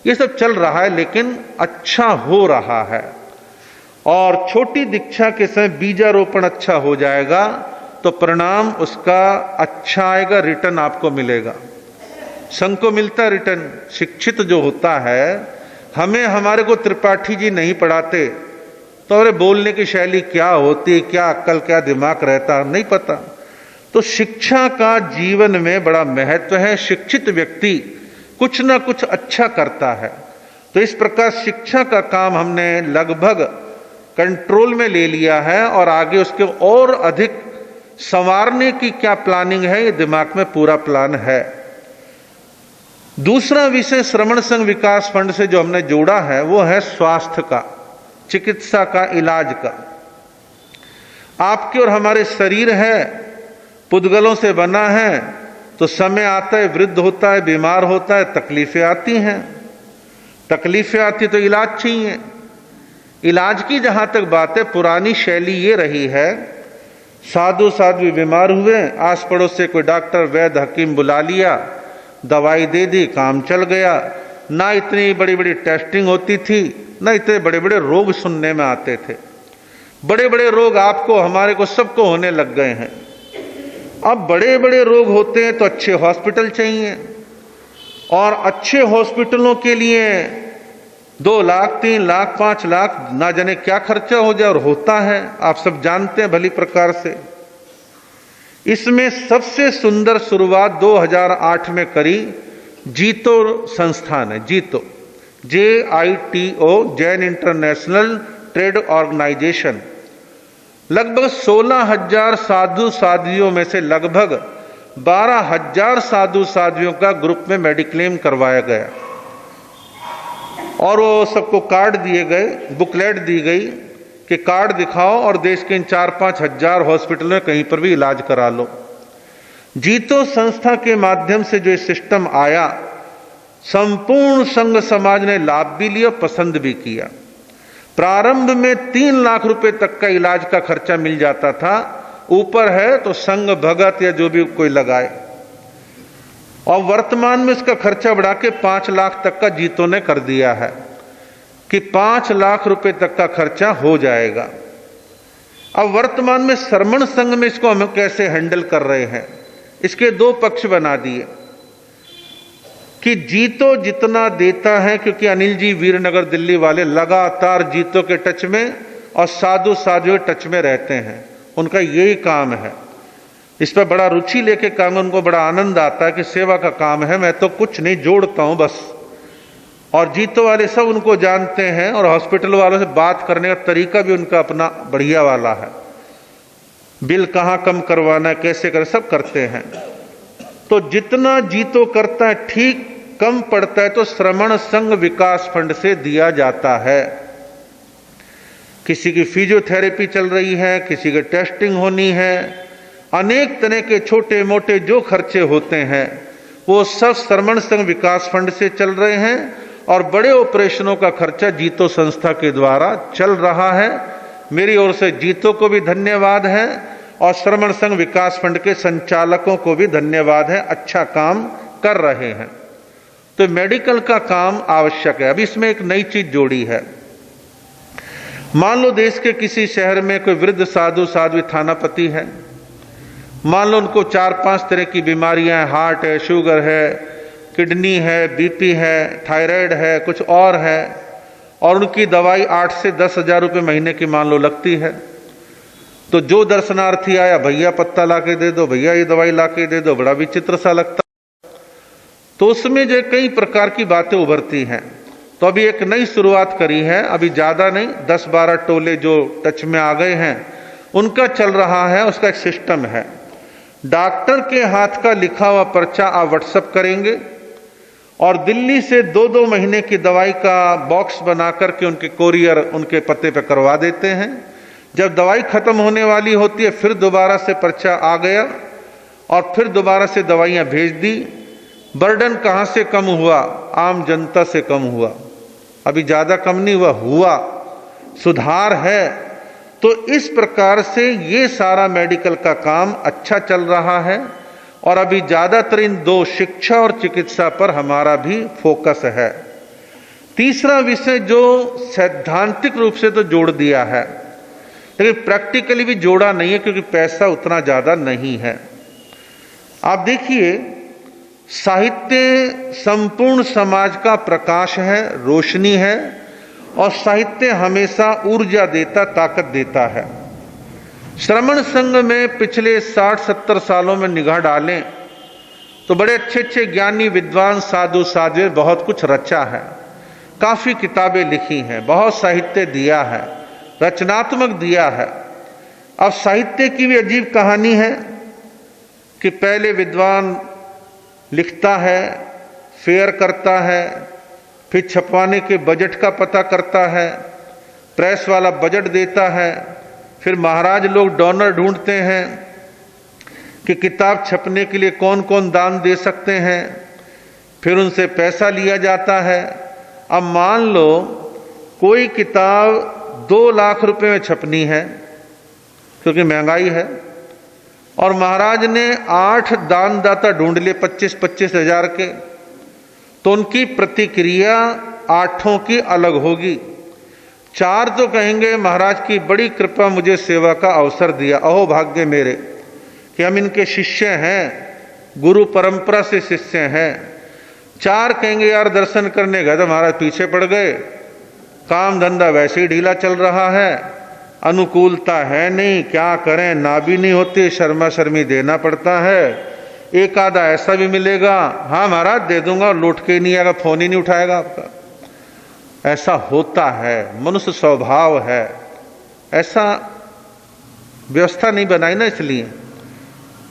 Speaker 1: ये सब चल रहा है। लेकिन अच्छा हो रहा है। और छोटी दीक्षा के समय बीजारोपण अच्छा हो जाएगा तो परिणाम उसका अच्छा आएगा, रिटर्न आपको मिलेगा। संघ को मिलता रिटर्न। शिक्षित जो होता है, हमें हमारे को त्रिपाठी जी नहीं पढ़ाते तो अरे बोलने की शैली क्या होती, क्या अक्ल क्या दिमाग रहता, नहीं पता। तो शिक्षा का जीवन में बड़ा महत्व है। शिक्षित व्यक्ति कुछ ना कुछ अच्छा करता है। तो इस प्रकार शिक्षा का काम हमने लगभग कंट्रोल में ले लिया है और आगे उसके और अधिक संवारने की क्या प्लानिंग है, ये दिमाग में पूरा प्लान है। दूसरा विषय श्रमण संघ विकास फंड से जो हमने जोड़ा है वो है स्वास्थ्य का, चिकित्सा का, इलाज का। आपके और हमारे शरीर है, पुद्गलों से बना है, तो समय आता है वृद्ध होता है, बीमार होता है, तकलीफें आती हैं। तकलीफें आती तो इलाज चाहिए। इलाज की जहां तक बात है, पुरानी शैली ये रही है, साधु साध्वी बीमार हुए, आस पड़ोस से कोई डॉक्टर वैद्य हकीम बुला लिया, दवाई दे दी, काम चल गया। ना इतनी बड़ी बड़ी टेस्टिंग होती थी, ना इतने बड़े बड़े रोग सुनने में आते थे। बड़े बड़े रोग आपको हमारे को सबको होने लग गए हैं। अब बड़े बड़े रोग होते हैं तो अच्छे हॉस्पिटल चाहिए, और अच्छे हॉस्पिटलों के लिए 2 लाख 3 लाख 5 लाख ना जाने क्या खर्चा हो जाए, और होता है, आप सब जानते हैं भली प्रकार से। इसमें सबसे सुंदर शुरुआत 2008 में करी जीतो संस्थान है। JITO, JITO, Jain international trade organization. लगभग 16,000 साधु साध्वियों में से लगभग 12,000 साधु साध्वियों का ग्रुप में मेडिक्लेम करवाया गया, और वो सबको कार्ड दिए गए, बुकलेट दी गई कि कार्ड दिखाओ और देश के इन 4-5 हजार हॉस्पिटल में कहीं पर भी इलाज करा लो। जीतो संस्था के माध्यम से जो सिस्टम आया, संपूर्ण संघ समाज ने लाभ भी लिया, पसंद भी किया। प्रारंभ में 3 लाख रुपए तक का इलाज का खर्चा मिल जाता था, ऊपर है तो संघ भगत या जो भी कोई लगाए, और वर्तमान में इसका खर्चा बढ़ा के 5 लाख तक का जीतो ने कर दिया है कि 5 लाख रुपए तक का खर्चा हो जाएगा। अब वर्तमान में श्रमण संघ में इसको हम कैसे हैंडल कर रहे हैं, इसके 2 पक्ष बना दिए कि जीतो जितना देता है, क्योंकि अनिल जी वीरनगर दिल्ली वाले लगातार जीतो के टच में और साधु साधु टच में रहते हैं, उनका यही काम है। इस पर बड़ा रुचि लेके काम, उनको बड़ा आनंद आता है कि सेवा का काम है, मैं तो कुछ नहीं जोड़ता हूं बस। और जीतो वाले सब उनको जानते हैं, और हॉस्पिटल वालों से बात करने का तरीका भी उनका अपना बढ़िया वाला है। बिल कहां कम करवाना है, कैसे करें, सब करते हैं। तो जितना जीतो करता है ठीक, कम पड़ता है तो श्रमण संघ विकास फंड से दिया जाता है। किसी की फिजियोथेरेपी चल रही है, किसी की टेस्टिंग होनी है, अनेक तरह के छोटे मोटे जो खर्चे होते हैं वो सब श्रमण संघ विकास फंड से चल रहे हैं, और बड़े ऑपरेशनों का खर्चा जीतो संस्था के द्वारा चल रहा है। मेरी ओर से जीतो को भी धन्यवाद है, और श्रमण संघ विकास फंड के संचालकों को भी धन्यवाद है, अच्छा काम कर रहे हैं। तो मेडिकल का काम आवश्यक है। अब इसमें एक नई चीज जोड़ी है। मान लो देश के किसी शहर में कोई वृद्ध साधु साध्वी थानापति है, मान लो उनको 4-5 तरह की बीमारियां हैं, हार्ट है, शुगर है, किडनी है, बीपी है, थायराइड है, कुछ और है, और उनकी दवाई 8 से 10 हजार रुपये महीने की मान लो लगती है। तो जो दर्शनार्थी आया, भैया पत्ता लाके दे दो, भैया ये दवाई लाके दे दो, बड़ा विचित्र सा लगता। तो उसमें जो कई प्रकार की बातें उभरती हैं। तो अभी एक नई शुरुआत करी है, अभी ज़्यादा नहीं, 10-12 टोले जो टच में आ गए हैं उनका चल रहा है। उसका एक सिस्टम है, डॉक्टर के हाथ का लिखा हुआ पर्चा आप व्हाट्सएप करेंगे और दिल्ली से 2-2 महीने की दवाई का बॉक्स बना करके उनके कोरियर उनके पते पे करवा देते हैं। जब दवाई खत्म होने वाली होती है फिर दोबारा से पर्चा आ गया और फिर दोबारा से दवाइयाँ भेज दी। बर्डन कहाँ से कम हुआ? आम जनता से कम हुआ। अभी ज़्यादा कम नहीं हुआ, सुधार है। तो इस प्रकार से ये सारा मेडिकल का काम अच्छा चल रहा है और अभी ज़्यादातर इन 2 शिक्षा और चिकित्सा पर हमारा भी फोकस है। तीसरा विषय जो सैद्धांतिक रूप से तो जोड़ दिया है, लेकिन प्रैक्टिकली भी जोड़ा नहीं है क्योंकि पैसा उतना ज़्यादा नहीं है। आप देखिए, साहित्य संपूर्ण समाज का प्रकाश है, रोशनी है और साहित्य हमेशा ऊर्जा देता, ताकत देता है। श्रमण संघ में पिछले 60-70 सालों में निगाह डालें तो बड़े अच्छे अच्छे ज्ञानी विद्वान साधु साध्वी बहुत कुछ रचा है, काफी किताबें लिखी हैं, बहुत साहित्य दिया है, रचनात्मक दिया है। अब साहित्य की भी अजीब कहानी है कि पहले विद्वान लिखता है, फेयर करता है, फिर छपवाने के बजट का पता करता है, प्रेस वाला बजट देता है, फिर महाराज लोग डोनर ढूंढते हैं कि किताब छपने के लिए कौन कौन दान दे सकते हैं, फिर उनसे पैसा लिया जाता है। अब मान लो कोई किताब 2 लाख रुपए में छपनी है क्योंकि महंगाई है और महाराज ने 8 दानदाता ढूंढ लिए 25-25 हजार के, तो उनकी प्रतिक्रिया 8 की अलग होगी। 4 तो कहेंगे महाराज की बड़ी कृपा, मुझे सेवा का अवसर दिया, अहो भाग्य मेरे कि हम इनके शिष्य हैं, गुरु परंपरा से शिष्य हैं। 4 कहेंगे यार दर्शन करने गए तो महाराज पीछे पड़ गए, काम धंधा वैसे ही ढीला चल रहा है, अनुकूलता है नहीं, क्या करें, ना भी नहीं होती, शर्मा शर्मी देना पड़ता है। एक आधा ऐसा भी मिलेगा, हाँ महाराज दे दूंगा, और लौट के ही नहीं आएगा, फोन ही नहीं उठाएगा आपका। ऐसा होता है, मनुष्य स्वभाव है, ऐसा व्यवस्था नहीं बनाई ना, इसलिए।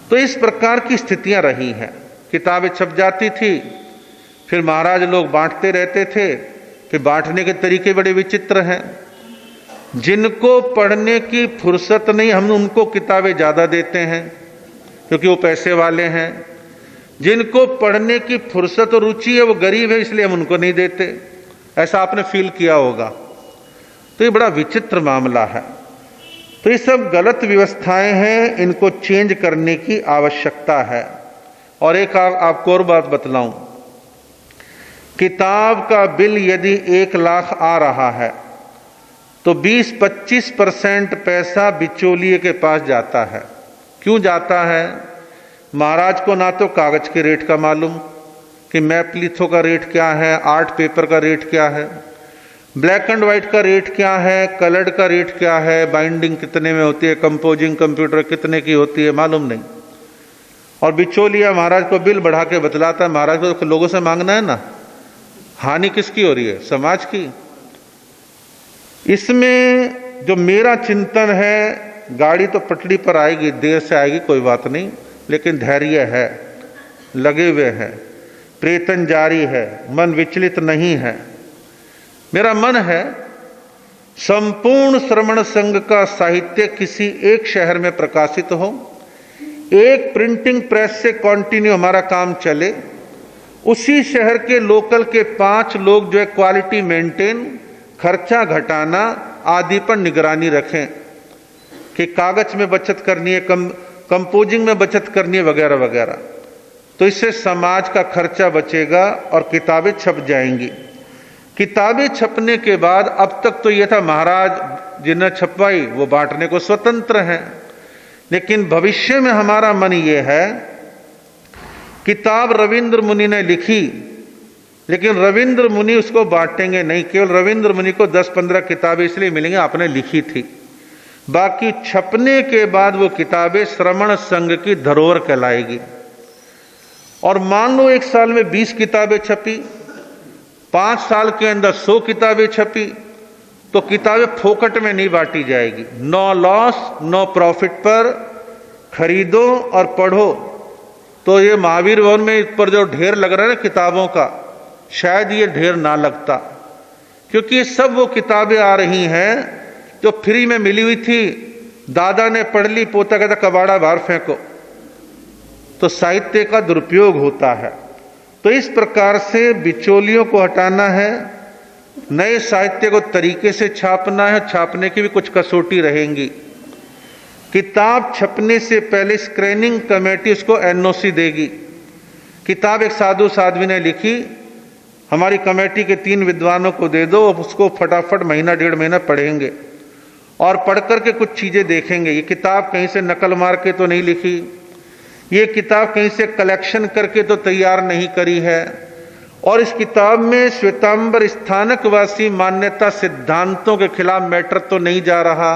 Speaker 1: तो इस प्रकार की स्थितियां रही हैं। किताबें छप जाती थी, फिर महाराज लोग बांटते रहते थे, फिर बांटने के तरीके बड़े विचित्र हैं। जिनको पढ़ने की फुर्सत नहीं, हम उनको किताबें ज्यादा देते हैं क्योंकि वो पैसे वाले हैं। जिनको पढ़ने की फुर्सत और रुचि है वो गरीब है, इसलिए हम उनको नहीं देते। ऐसा आपने फील किया होगा। तो ये बड़ा विचित्र मामला है। तो ये सब गलत व्यवस्थाएं हैं, इनको चेंज करने की आवश्यकता है। और एक आपको और बात बतलाऊं, किताब का बिल यदि 1 लाख आ रहा है तो 20-25% पैसा बिचौलिए के पास जाता है। क्यों जाता है? महाराज को ना तो कागज के रेट का मालूम कि मैप लिथो का रेट क्या है, आर्ट पेपर का रेट क्या है, ब्लैक एंड व्हाइट का रेट क्या है, कलर्ड का रेट क्या है, बाइंडिंग कितने में होती है, कंपोजिंग कंप्यूटर कितने की होती है, मालूम नहीं। और बिचौलिया महाराज को बिल बढ़ा के बतलाता है। महाराज को लोगों से मांगना है ना, हानि किसकी हो रही है? समाज की। इसमें जो मेरा चिंतन है, गाड़ी तो पटड़ी पर आएगी, देर से आएगी, कोई बात नहीं, लेकिन धैर्य है, लगे हुए हैं, प्रयत्न जारी है, मन विचलित नहीं है। मेरा मन है संपूर्ण श्रमण संघ का साहित्य किसी एक शहर में प्रकाशित हो, एक प्रिंटिंग प्रेस से कंटिन्यू हमारा काम चले, उसी शहर के लोकल के 5 लोग जो है क्वालिटी मेंटेन, खर्चा घटाना आदि पर निगरानी रखें कि कागज में बचत करनी है, कंपोजिंग में बचत करनी है, वगैरह वगैरह। तो इससे समाज का खर्चा बचेगा और किताबें छप जाएंगी। किताबें छपने के बाद, अब तक तो यह था महाराज जिन्हें छपवाई वो बांटने को स्वतंत्र हैं, लेकिन भविष्य में हमारा मन ये है, किताब रविंद्र मुनि ने लिखी, लेकिन रविंद्र मुनि उसको बांटेंगे नहीं। केवल रविंद्र मुनि को 10-15 किताबें इसलिए मिलेंगी आपने लिखी थी, बाकी छपने के बाद वो किताबें श्रमण संघ की धरोहर कहलाएगी। और मान लो 1 साल में 20 किताबें छपी 5 साल के अंदर 100 किताबें छपी, तो किताबें फोकट में नहीं बांटी जाएगी। नो लॉस नो प्रॉफिट पर खरीदो और पढ़ो। तो ये महावीर भवन में इस पर जो ढेर लग रहा है ना किताबों का, शायद ये ढेर ना लगता, क्योंकि ये सब वो किताबें आ रही हैं जो फ्री में मिली हुई थी। दादा ने पढ़ ली, पोता कहता कबाड़ा बाहर फेंको। तो साहित्य का दुरुपयोग होता है। तो इस प्रकार से बिचौलियों को हटाना है, नए साहित्य को तरीके से छापना है। छापने की भी कुछ कसौटी रहेंगी। किताब छपने से पहले स्क्रीनिंग कमेटी उसको एनओसी देगी। किताब एक साधु साध्वी ने लिखी, हमारी कमेटी के 3 विद्वानों को दे दो, उसको फटाफट महीना 1.5 महीना पढ़ेंगे और पढ़ करके कुछ चीजें देखेंगे। ये किताब कहीं से नकल मार के तो नहीं लिखी, ये किताब कहीं से कलेक्शन करके तो तैयार नहीं करी है, और इस किताब में श्वेतांबर स्थानकवासी मान्यता सिद्धांतों के खिलाफ मैटर तो नहीं जा रहा।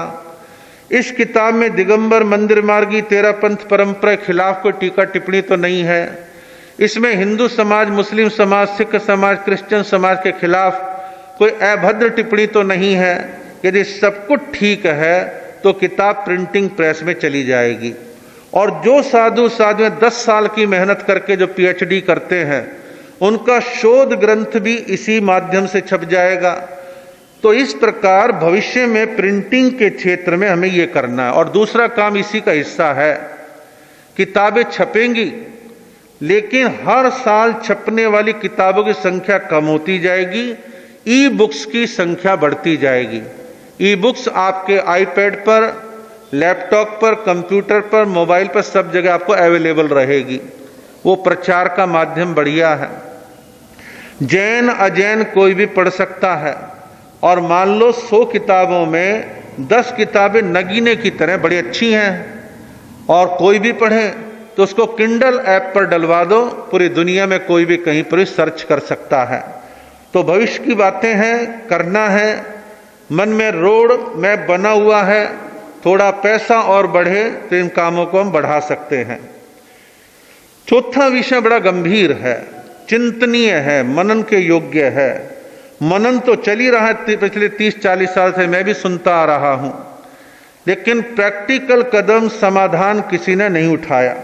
Speaker 1: इस किताब में दिगंबर मंदिर मार्गी 13 पंथ परंपरा के खिलाफ कोई टीका टिप्पणी तो नहीं है। इसमें हिंदू समाज, मुस्लिम समाज, सिख समाज, क्रिश्चियन समाज के खिलाफ कोई अभद्र टिप्पणी तो नहीं है। यदि सब कुछ ठीक है तो किताब प्रिंटिंग प्रेस में चली जाएगी, और जो साधु साधु 10 साल की मेहनत करके जो पीएचडी करते हैं उनका शोध ग्रंथ भी इसी माध्यम से छप जाएगा। तो इस प्रकार भविष्य में प्रिंटिंग के क्षेत्र में हमें यह करना है। और दूसरा काम इसी का हिस्सा है, किताबें छपेंगी, लेकिन हर साल छपने वाली किताबों की संख्या कम होती जाएगी, ई बुक्स की संख्या बढ़ती जाएगी। ई बुक्स आपके आईपैड पर, लैपटॉप पर, कंप्यूटर पर, मोबाइल पर, सब जगह आपको अवेलेबल रहेगी। वो प्रचार का माध्यम बढ़िया है। जैन अजैन कोई भी पढ़ सकता है, और मान लो 100 किताबों में 10 किताबें नगीने की तरह बड़ी अच्छी हैं और कोई भी पढ़े, तो उसको किंडल ऐप पर डलवा दो, पूरी दुनिया में कोई भी कहीं पर भी सर्च कर सकता है। तो भविष्य की बातें हैं, करना है। मन में रोड मैप बना हुआ है, थोड़ा पैसा और बढ़े तो इन कामों को हम बढ़ा सकते हैं। चौथा विषय बड़ा गंभीर है, चिंतनीय है, मनन के योग्य है। मनन तो चल ही रहा है पिछले 30-40 साल से, मैं भी सुनता आ रहा हूं, लेकिन प्रैक्टिकल कदम, समाधान किसी ने नहीं उठाया।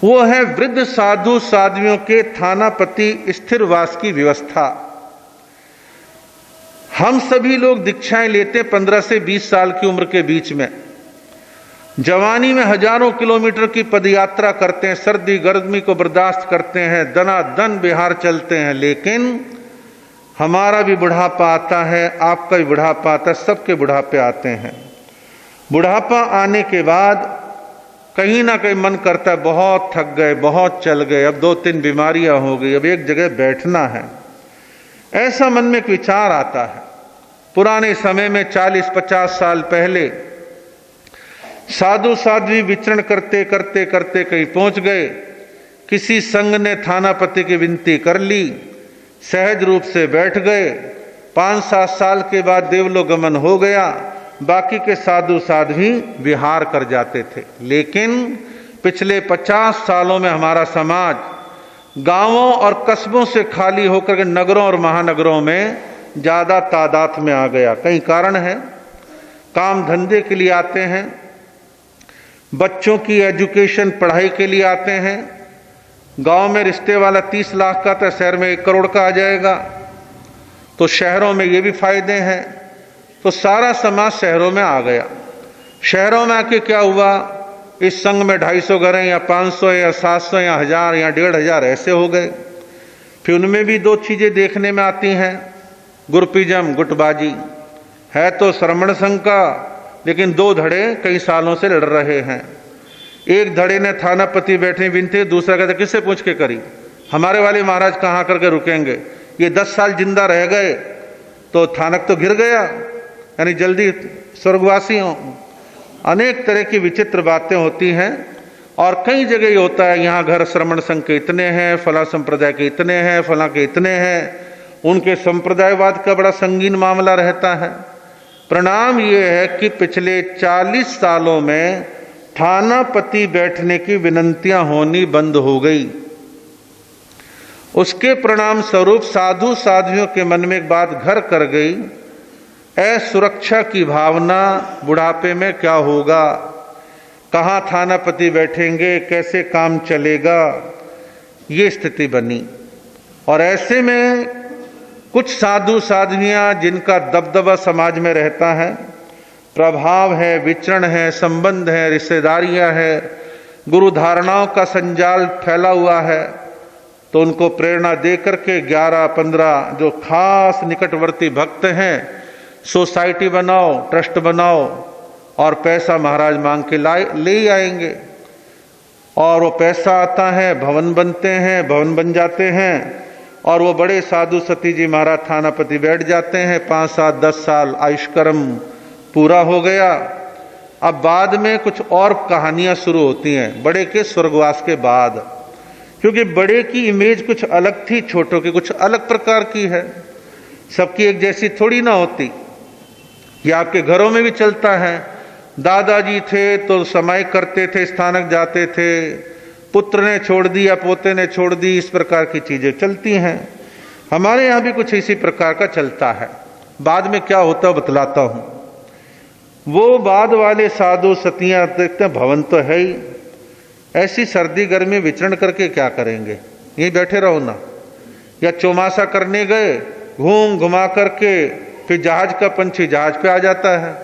Speaker 1: वो है वृद्ध साधु साध्वियों के थानापति स्थिरवास की व्यवस्था। हम सभी लोग दीक्षाएं लेते 15 से 20 साल की उम्र के बीच में। जवानी में हजारों किलोमीटर की पदयात्रा करते हैं, सर्दी गर्मी को बर्दाश्त करते हैं, दनादन बिहार चलते हैं, लेकिन हमारा भी बुढ़ापा आता है, आपका भी बुढ़ापा आता है, सबके बुढ़ापे आते हैं। बुढ़ापा आने के बाद कहीं ना कहीं मन करता है बहुत थक गए, बहुत चल गए, अब 2-3 बीमारियां हो गई, अब एक जगह बैठना है। ऐसा मन में एक विचार आता है। पुराने समय में 40-50 साल पहले साधु साध्वी विचरण करते करते करते कहीं पहुंच गए। किसी संघ ने थानापति की विनती कर ली, सहज रूप से बैठ गए। 5-7 साल के बाद देवलोगमन हो गया, बाकी के साधु साध्वी विहार कर जाते थे। लेकिन पिछले 50 सालों में हमारा समाज गांवों और कस्बों से खाली होकर के नगरों और महानगरों में ज्यादा तादाद में आ गया। कई कारण है, काम धंधे के लिए आते हैं, बच्चों की एजुकेशन पढ़ाई के लिए आते हैं। गांव में रिश्ते वाला 30 लाख का था, शहर में 1 करोड़ का आ जाएगा, तो शहरों में ये भी फायदे हैं। तो सारा समाज शहरों में आ गया। शहरों में आके क्या हुआ, इस संघ में 250 घर हैं, या 500 या 700 या 1000 या 1500 ऐसे हो गए। फिर उनमें भी 2 चीजें देखने में आती हैं, ग्रुपिज्म, गुटबाजी है तो श्रमण संघ का, लेकिन 2 धड़े कई सालों से लड़ रहे हैं। एक धड़े ने थानापति बैठे विनती, दूसरा कहते किससे पूछ के करी, हमारे वाले महाराज कहाँ करके रुकेंगे, ये 10 साल जिंदा रह गए तो थानक तो गिर गया, यानी जल्दी स्वर्गवासी हों। अनेक तरह की विचित्र बातें होती हैं, और कई जगह ये होता है, यहाँ घर श्रमण संघ के इतने हैं, फला संप्रदाय के इतने हैं, फला के इतने हैं। उनके संप्रदायवाद का बड़ा संगीन मामला रहता है। परिणाम ये है कि पिछले 40 सालों में थानापति बैठने की विनंतियां होनी बंद हो गई। उसके परिणाम स्वरूप साधु साध्वियों के मन में एक बात घर कर गई, असुरक्षा की भावना, बुढ़ापे में क्या होगा, कहाँ थानापति बैठेंगे, कैसे काम चलेगा, ये स्थिति बनी। और ऐसे में कुछ साधु साध्वियां जिनका दबदबा समाज में रहता है, प्रभाव है, विचरण है, संबंध है, रिश्तेदारियां है, गुरु धारणाओं का संजाल फैला हुआ है, तो उनको प्रेरणा दे करके 11-15 जो खास निकटवर्ती भक्त हैं, सोसाइटी बनाओ, ट्रस्ट बनाओ और पैसा महाराज मांग के ले आएंगे। और वो पैसा आता है, भवन बनते हैं, भवन बन जाते हैं और वो बड़े साधु सती जी महाराज थानापति बैठ जाते हैं। 5, 7, 10 साल आयुष्कर्म पूरा हो गया। अब बाद में कुछ और कहानियां शुरू होती हैं बड़े के स्वर्गवास के बाद, क्योंकि बड़े की इमेज कुछ अलग थी, छोटों की कुछ अलग प्रकार की है, सबकी एक जैसी थोड़ी ना होती। ये आपके घरों में भी चलता है। दादाजी थे तो समय करते थे, स्थानक जाते थे, पुत्र ने छोड़ दी या पोते ने छोड़ दी, इस प्रकार की चीजें चलती हैं। हमारे यहाँ भी कुछ इसी प्रकार का चलता है। बाद में क्या होता है बतलाता हूं। वो बाद वाले साधु सतियां देखते हैं भवन तो है ही, ऐसी सर्दी गर्मी विचरण करके क्या करेंगे, यहीं बैठे रहो ना। या चौमासा करने गए, घूम घुमा करके फिर जहाज का पंछी जहाज पे आ जाता है,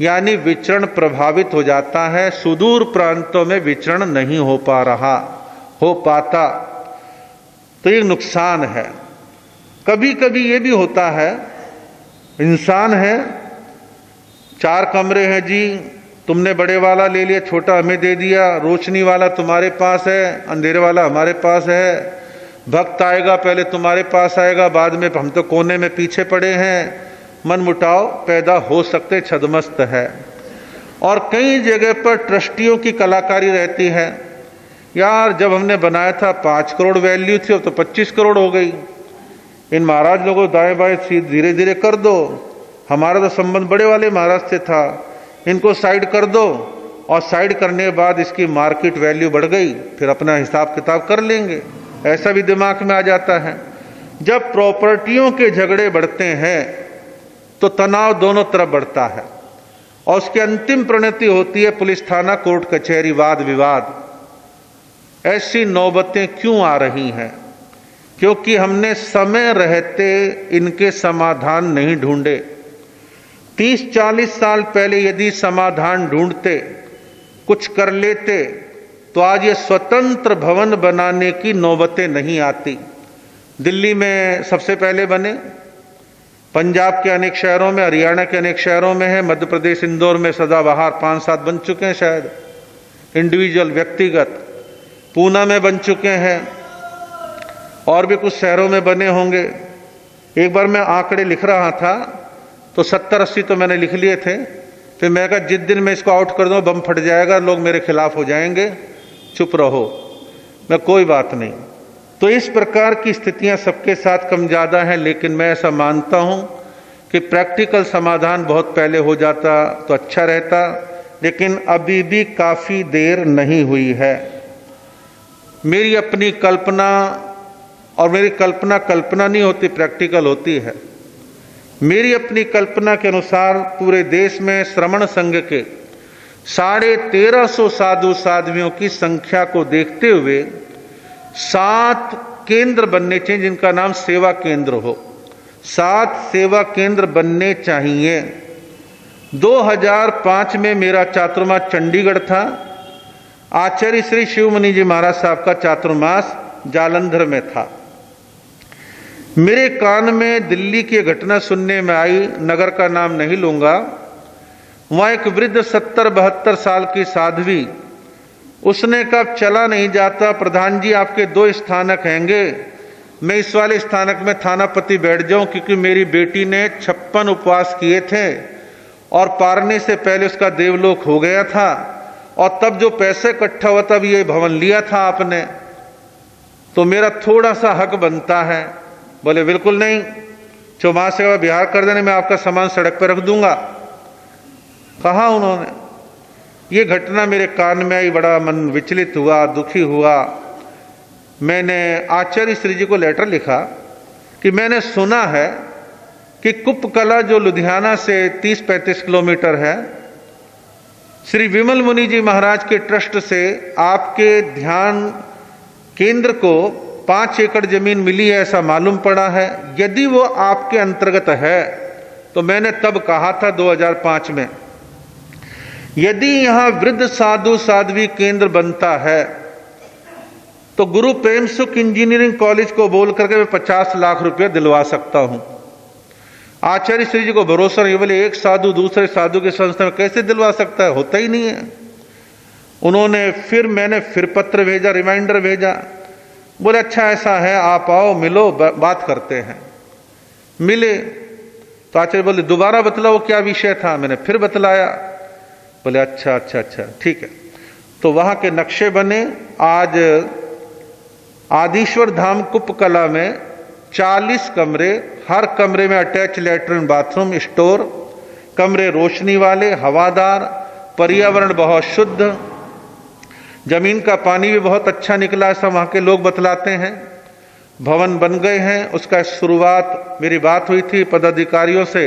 Speaker 1: यानी विचरण प्रभावित हो जाता है। सुदूर प्रांतों में विचरण नहीं हो पाता, तो ये नुकसान है। कभी कभी ये भी होता है, इंसान है, 4 कमरे हैं जी, तुमने बड़े वाला ले लिया, छोटा हमें दे दिया, रोशनी वाला तुम्हारे पास है, अंधेरे वाला हमारे पास है, भक्त आएगा पहले तुम्हारे पास आएगा, बाद में हम तो कोने में पीछे पड़े हैं, मन मुटाव पैदा हो सकते, छदमस्त है। और कई जगह पर ट्रस्टियों की कलाकारी रहती है। यार जब हमने बनाया था 5 करोड़ वैल्यू थी, अब तो 25 करोड़ हो गई। इन महाराज लोगों दाएं बाएं धीरे धीरे कर दो, हमारा तो संबंध बड़े वाले महाराज से था, इनको साइड कर दो, और साइड करने के बाद इसकी मार्केट वैल्यू बढ़ गई, फिर अपना हिसाब किताब कर लेंगे। ऐसा भी दिमाग में आ जाता है। जब प्रॉपर्टियों के झगड़े बढ़ते हैं तो तनाव दोनों तरफ बढ़ता है, और उसकी अंतिम परिणति होती है पुलिस थाना, कोर्ट कचहरी, वाद विवाद। ऐसी नौबतें क्यों आ रही हैं? क्योंकि हमने समय रहते इनके समाधान नहीं ढूंढे। 30-40 साल पहले यदि समाधान ढूंढते, कुछ कर लेते, तो आज ये स्वतंत्र भवन बनाने की नौबतें नहीं आती। दिल्ली में सबसे पहले बने, पंजाब के अनेक शहरों में, हरियाणा के अनेक शहरों में है, मध्य प्रदेश इंदौर में सदाबहार 5-7 बन चुके हैं शायद, इंडिविजुअल व्यक्तिगत। पूना में बन चुके हैं, और भी कुछ शहरों में बने होंगे। एक बार मैं आंकड़े लिख रहा था तो 70-80 तो मैंने लिख लिए थे। फिर मैं कहा जिस दिन मैं इसको आउट कर दूं बम फट जाएगा, लोग मेरे खिलाफ हो जाएंगे, चुप रहो। मैं कोई बात नहीं। तो इस प्रकार की स्थितियां सबके साथ कम ज्यादा हैं, लेकिन मैं ऐसा मानता हूं कि प्रैक्टिकल समाधान बहुत पहले हो जाता तो अच्छा रहता, लेकिन अभी भी काफी देर नहीं हुई है। मेरी अपनी कल्पना, और मेरी कल्पना नहीं होती, प्रैक्टिकल होती है। मेरी अपनी कल्पना के अनुसार पूरे देश में श्रमण संघ के 1350 साधु साध्वियों की संख्या को देखते हुए 7 केंद्र बनने चाहिए, जिनका नाम सेवा केंद्र हो। 7 सेवा केंद्र बनने चाहिए। 2005 में मेरा चातुर्मास चंडीगढ़ था। आचार्य श्री शिवमुनि जी महाराज साहब का चातुर्मास जालंधर में था। मेरे कान में दिल्ली की घटना सुनने में आई, नगर का नाम नहीं लूंगा। वहां एक वृद्ध 70-72 साल की साध्वी, उसने कहा चला नहीं जाता, प्रधान जी आपके 2 स्थानक हैंगे, मैं इस वाले स्थानक में थानापति बैठ जाऊं, क्योंकि मेरी बेटी ने 56 उपवास किए थे और पारने से पहले उसका देवलोक हो गया था, और तब जो पैसे इकट्ठा हुआ तब ये भवन लिया था आपने, तो मेरा थोड़ा सा हक बनता है। बोले बिल्कुल नहीं, चौमासे का बिहार कर देने, मैं आपका सामान सड़क पर रख दूंगा। कहा उन्होंने। ये घटना मेरे कान में आई, बड़ा मन विचलित हुआ, दुखी हुआ। मैंने आचार्य श्री जी को लेटर लिखा कि मैंने सुना है कि कुप्पकला जो लुधियाना से 30-35 किलोमीटर है, श्री विमल मुनि जी महाराज के ट्रस्ट से आपके ध्यान केंद्र को 5 एकड़ जमीन मिली है, ऐसा मालूम पड़ा है। यदि वो आपके अंतर्गत है तो मैंने तब कहा था 2005 में, यदि यहां वृद्ध साधु साध्वी केंद्र बनता है तो गुरु प्रेम सुख इंजीनियरिंग कॉलेज को बोल करके मैं 50 लाख रुपया दिलवा सकता हूं। आचार्य श्री जी को भरोसा नहीं, बोले एक साधु दूसरे साधु के संस्था में कैसे दिलवा सकता है, होता ही नहीं है। मैंने फिर पत्र भेजा, रिमाइंडर भेजा, बोले अच्छा ऐसा है, आप आओ मिलो बात करते हैं। मिले तो आचार्य बोले दोबारा बतलाओ क्या विषय था। मैंने फिर बतलाया, बोले अच्छा ठीक है। तो वहां के नक्शे बने। आज आदिश्वर धाम कुप्पकला में 40 कमरे, हर कमरे में अटैच लेटरिन बाथरूम, स्टोर, कमरे रोशनी वाले, हवादार, पर्यावरण बहुत शुद्ध, जमीन का पानी भी बहुत अच्छा निकला, ऐसा वहां के लोग बतलाते हैं। भवन बन गए हैं। उसका शुरुआत, मेरी बात हुई थी पदाधिकारियों से,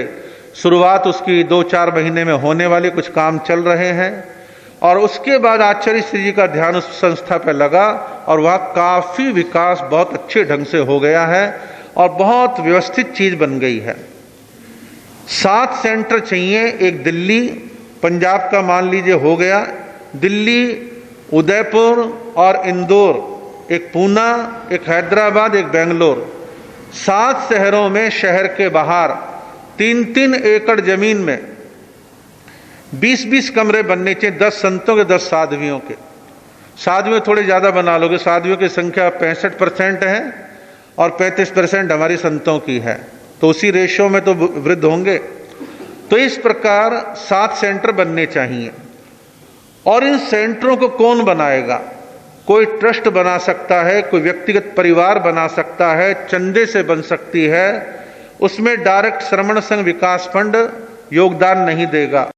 Speaker 1: शुरुआत उसकी 2-4 महीने में होने वाली, कुछ काम चल रहे हैं। और उसके बाद आचार्य श्री जी का ध्यान उस संस्था पर लगा और वहां काफी विकास बहुत अच्छे ढंग से हो गया है और बहुत व्यवस्थित चीज बन गई है। 7 सेंटर चाहिए, एक दिल्ली, पंजाब का मान लीजिए हो गया, दिल्ली, उदयपुर और इंदौर, एक पूना, एक हैदराबाद, एक बेंगलोर, 7 शहरों में, शहर के बाहर 3-3 एकड़ जमीन में 20-20 कमरे बनने चाहिए, 10 संतों के 10 साध्वियों के। साध्वियों थोड़े ज्यादा बना लोगे, साध्वियों की संख्या 65% है और 35% हमारी संतों की है, तो उसी रेशियो में तो वृद्ध होंगे। तो इस प्रकार 7 सेंटर बनने चाहिए। और इन सेंटरों को कौन बनाएगा? कोई ट्रस्ट बना सकता है, कोई व्यक्तिगत परिवार बना सकता है, चंदे से बन सकती है, उसमें डायरेक्ट श्रमण संघ विकास फंड योगदान नहीं देगा।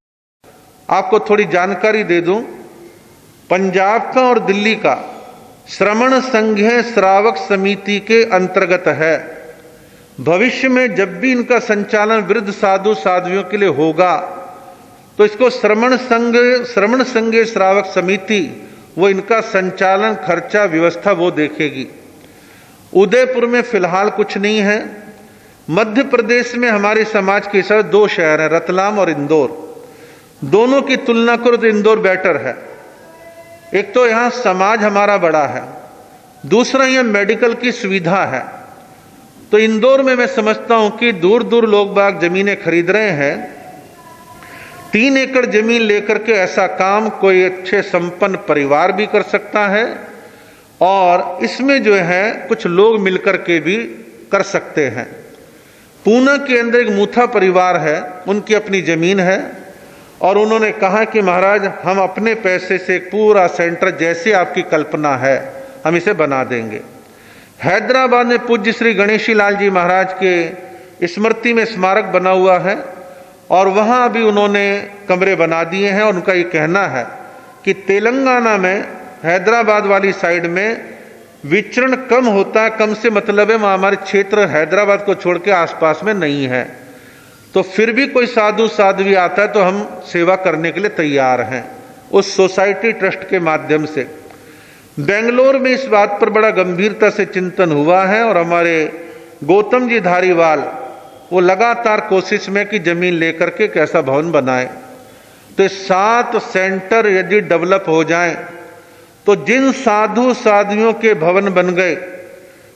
Speaker 1: आपको थोड़ी जानकारी दे दूं, पंजाब का और दिल्ली का श्रमण संघ श्रावक समिति के अंतर्गत है। भविष्य में जब भी इनका संचालन वृद्ध साधु साध्वियों के लिए होगा तो इसको श्रमण संघ श्रावक समिति वो इनका संचालन खर्चा व्यवस्था वो देखेगी। उदयपुर में फिलहाल कुछ नहीं है। मध्य प्रदेश में हमारे समाज के साथ 2 शहर हैं, रतलाम और इंदौर। दोनों की तुलना करो तो इंदौर बेटर है। एक तो यहां समाज हमारा बड़ा है, दूसरा यहां मेडिकल की सुविधा है। तो इंदौर में मैं समझता हूं कि दूर दूर लोग बाग जमीनें खरीद रहे हैं। 3 एकड़ जमीन लेकर के ऐसा काम कोई अच्छे संपन्न परिवार भी कर सकता है और इसमें जो है कुछ लोग मिलकर के भी कर सकते हैं। पूना के अंदर एक मूथा परिवार है, उनकी अपनी जमीन है और उन्होंने कहा कि महाराज हम अपने पैसे से एक पूरा सेंटर जैसे आपकी कल्पना है हम इसे बना देंगे। हैदराबाद में पूज्य श्री गणेशी लाल जी महाराज के स्मृति में स्मारक बना हुआ है और वहां अभी उन्होंने कमरे बना दिए हैं और उनका ये कहना है कि तेलंगाना में हैदराबाद वाली साइड में विचरण कम होता है, कम से मतलब है वहां हमारे क्षेत्र हैदराबाद को छोड़ के आसपास में नहीं है, तो फिर भी कोई साधु साध्वी आता है तो हम सेवा करने के लिए तैयार हैं उस सोसाइटी ट्रस्ट के माध्यम से। बेंगलोर में इस बात पर बड़ा गंभीरता से चिंतन हुआ है और हमारे गौतम जी धारीवाल वो लगातार कोशिश में कि जमीन लेकर के कैसा भवन बनाए। तो 7 सेंटर यदि डेवलप हो जाएं तो जिन साधु साध्वियों के भवन बन गए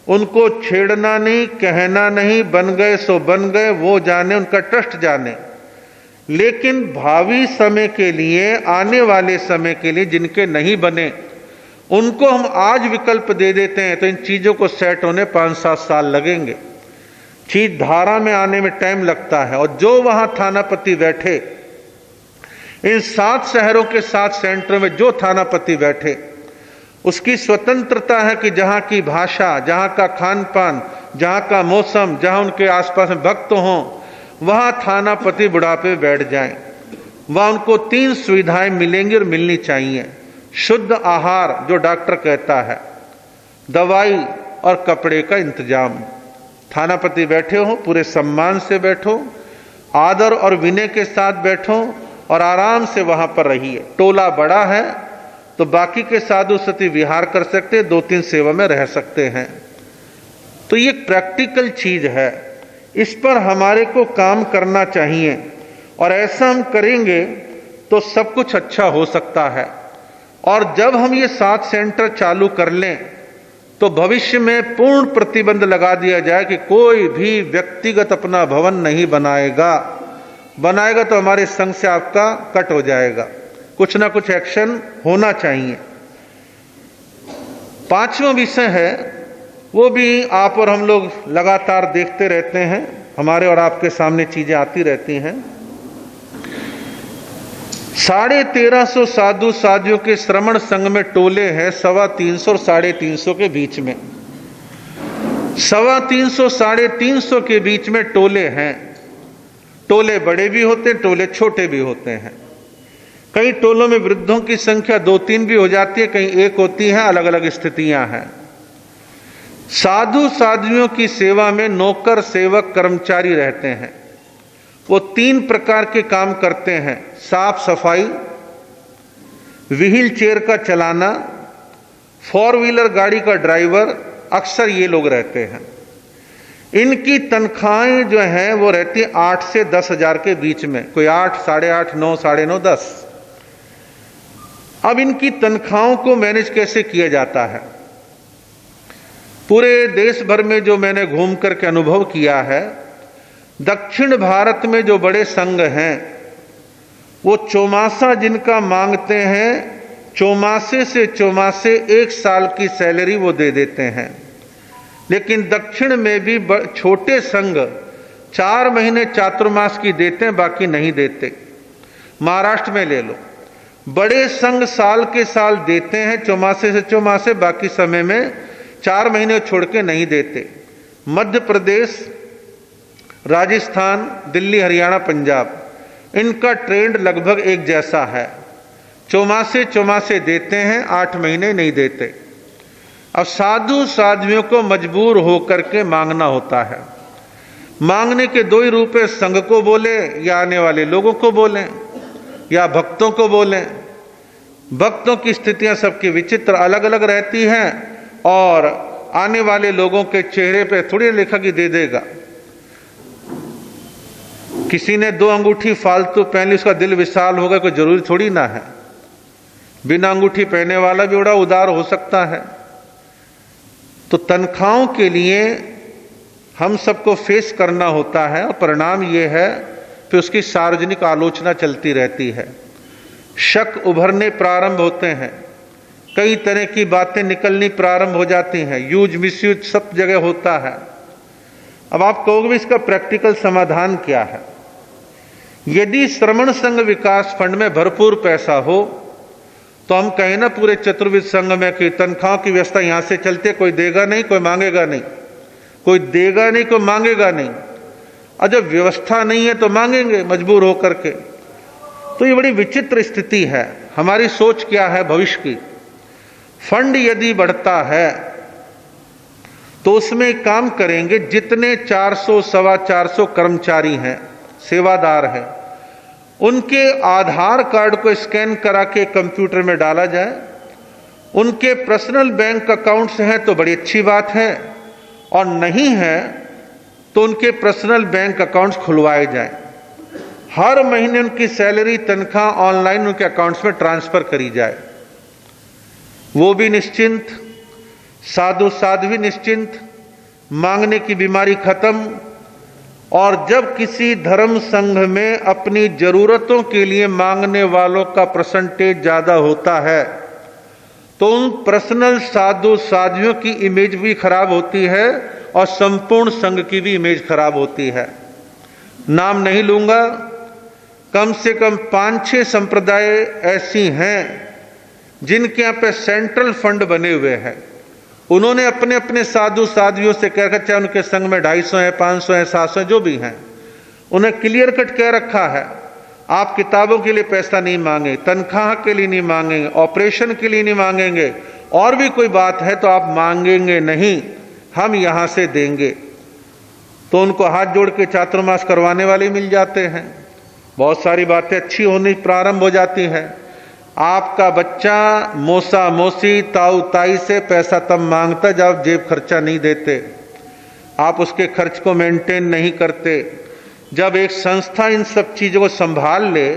Speaker 1: उनको छेड़ना नहीं, कहना नहीं, बन गए सो बन गए, वो जाने, उनका ट्रस्ट जाने। लेकिन भावी समय के लिए, आने वाले समय के लिए जिनके नहीं बने उनको हम आज विकल्प दे देते हैं तो इन चीजों को सेट होने 5-7 साल लगेंगे। चीज धारा में आने में टाइम लगता है और जो वहां थानापति बैठे, इन 7 शहरों के 7 सेंटरों में जो थानापति बैठे उसकी स्वतंत्रता है कि जहां की भाषा, जहां का खान पान, जहां का मौसम, जहां उनके आसपास में भक्त हों वहां थानापति बुढ़ापे में बैठ जाएं। वहां उनको 3 सुविधाएं मिलेंगी और मिलनी चाहिए। शुद्ध आहार जो डॉक्टर कहता है, दवाई और कपड़े का इंतजाम। थानापति बैठे हो, पूरे सम्मान से बैठो, आदर और विनय के साथ बैठो और आराम से वहां पर रहिए। टोला बड़ा है तो बाकी के साधु सती विहार कर सकते, 2-3 सेवा में रह सकते हैं। तो ये प्रैक्टिकल चीज है, इस पर हमारे को काम करना चाहिए और ऐसा हम करेंगे तो सब कुछ अच्छा हो सकता है। और जब हम ये 7 सेंटर चालू कर लें तो भविष्य में पूर्ण प्रतिबंध लगा दिया जाए कि कोई भी व्यक्तिगत अपना भवन नहीं बनाएगा तो हमारे संघ से आपका कट हो जाएगा। कुछ ना कुछ एक्शन होना चाहिए। 5वां विषय है, वो भी आप और हम लोग लगातार देखते रहते हैं, हमारे और आपके सामने चीजें आती रहती हैं। 1350 साधु साधियों के श्रमण संघ में टोले हैं 325 और 350 के बीच में। 325 350 के बीच में टोले हैं। टोले बड़े भी होते हैं, टोले छोटे भी होते हैं। कई टोलों में वृद्धों की संख्या 2-3 भी हो जाती है, कहीं 1 होती है, अलग अलग स्थितियां हैं। साधु साध्वियों की सेवा में नौकर सेवक कर्मचारी रहते हैं। वो 3 प्रकार के काम करते हैं, साफ सफाई, व्हील चेयर का चलाना, 4 व्हीलर गाड़ी का ड्राइवर, अक्सर ये लोग रहते हैं। इनकी तनख्वाहें जो हैं वो रहती 8 से 10 हजार के बीच में, कोई 8, 8.5, 9, 9.5, 10। अब इनकी तनख्वाहों को मैनेज कैसे किया जाता है? पूरे देश भर में जो मैंने घूम करके अनुभव किया है, दक्षिण भारत में जो बड़े संघ हैं वो चौमासा जिनका मांगते हैं, चौमासे से चौमासे 1 साल की सैलरी वो दे देते हैं। लेकिन दक्षिण में भी छोटे संघ 4 महीने चातुर्मास की देते हैं, बाकी नहीं देते। महाराष्ट्र में ले लो, बड़े संघ साल के साल देते हैं, चौमासे से चौमासे, बाकी समय में 4 महीने छोड़ के नहीं देते। मध्य प्रदेश, राजस्थान, दिल्ली, हरियाणा, पंजाब, इनका ट्रेंड लगभग एक जैसा है। चौमासे चौमासे देते हैं, 8 महीने नहीं देते। अब साधु साध्वियों को मजबूर होकर के मांगना होता है। मांगने के 2 ही रूप है, संघ को बोले या आने वाले लोगों को बोलें या भक्तों को बोलें। भक्तों की स्थितियां सबकी विचित्र अलग अलग रहती हैं और आने वाले लोगों के चेहरे पे थोड़ी लिखा कि दे देगा। किसी ने 2 अंगूठी फालतू पहन ली, उसका दिल विशाल होगा, कोई जरूरी थोड़ी ना है। बिना अंगूठी पहने वाला भी बड़ा उदार हो सकता है। तो तनख्वाहों के लिए हम सबको फेस करना होता है और परिणाम ये है कि उसकी सार्वजनिक आलोचना चलती रहती है, शक उभरने प्रारंभ होते हैं, कई तरह की बातें निकलनी प्रारंभ हो जाती हैं, यूज मिसयूज सब जगह होता है। अब आप कहोगे इसका प्रैक्टिकल समाधान क्या है? यदि श्रमण संघ विकास फंड में भरपूर पैसा हो तो हम कहें ना पूरे चतुर्विध संघ में कि तनख्वाह की व्यवस्था यहां से चलते, कोई देगा नहीं, कोई मांगेगा नहीं, कोई देगा नहीं, कोई मांगेगा नहीं। और जब व्यवस्था नहीं है तो मांगेंगे मजबूर होकर के। तो ये बड़ी विचित्र स्थिति है। हमारी सोच क्या है भविष्य की? फंड यदि बढ़ता है तो उसमें काम करेंगे, जितने 400 सवा 400 कर्मचारी हैं, सेवादार हैं, उनके आधार कार्ड को स्कैन करा के कंप्यूटर में डाला जाए। उनके पर्सनल बैंक अकाउंट्स हैं तो बड़ी अच्छी बात है, और नहीं है तो उनके पर्सनल बैंक अकाउंट्स खुलवाए जाएं। हर महीने उनकी सैलरी तनख्वाह ऑनलाइन उनके अकाउंट्स में ट्रांसफर करी जाए। वो भी निश्चिंत, साधु साध्वी निश्चिंत, मांगने की बीमारी खत्म। और जब किसी धर्म संघ में अपनी जरूरतों के लिए मांगने वालों का परसेंटेज ज्यादा होता है तो उन पर्सनल साधु साध्वियों की इमेज भी खराब होती है और संपूर्ण संघ की भी इमेज खराब होती है। नाम नहीं लूंगा, कम से कम 5-6 संप्रदाय ऐसी हैं जिनके यहाँ पे सेंट्रल फंड बने हुए हैं। उन्होंने अपने अपने साधु साध्वियों से कह रखा, चाहे उनके संघ में 250 है, 500 है, 700 जो भी हैं, उन्हें क्लियर कट कह रखा है, आप किताबों के लिए पैसा नहीं मांगे, तनख्वाह के लिए नहीं मांगेंगे, ऑपरेशन के लिए नहीं मांगेंगे, और भी कोई बात है तो आप मांगेंगे नहीं, हम यहां से देंगे। तो उनको हाथ जोड़ के चातुर्मास करवाने वाले मिल जाते हैं। बहुत सारी बातें अच्छी होनी प्रारंभ हो जाती है। आपका बच्चा मौसा मौसी ताऊ ताई से पैसा तब मांगता जब आप जेब खर्चा नहीं देते, आप उसके खर्च को मेंटेन नहीं करते। जब एक संस्था इन सब चीजों को संभाल ले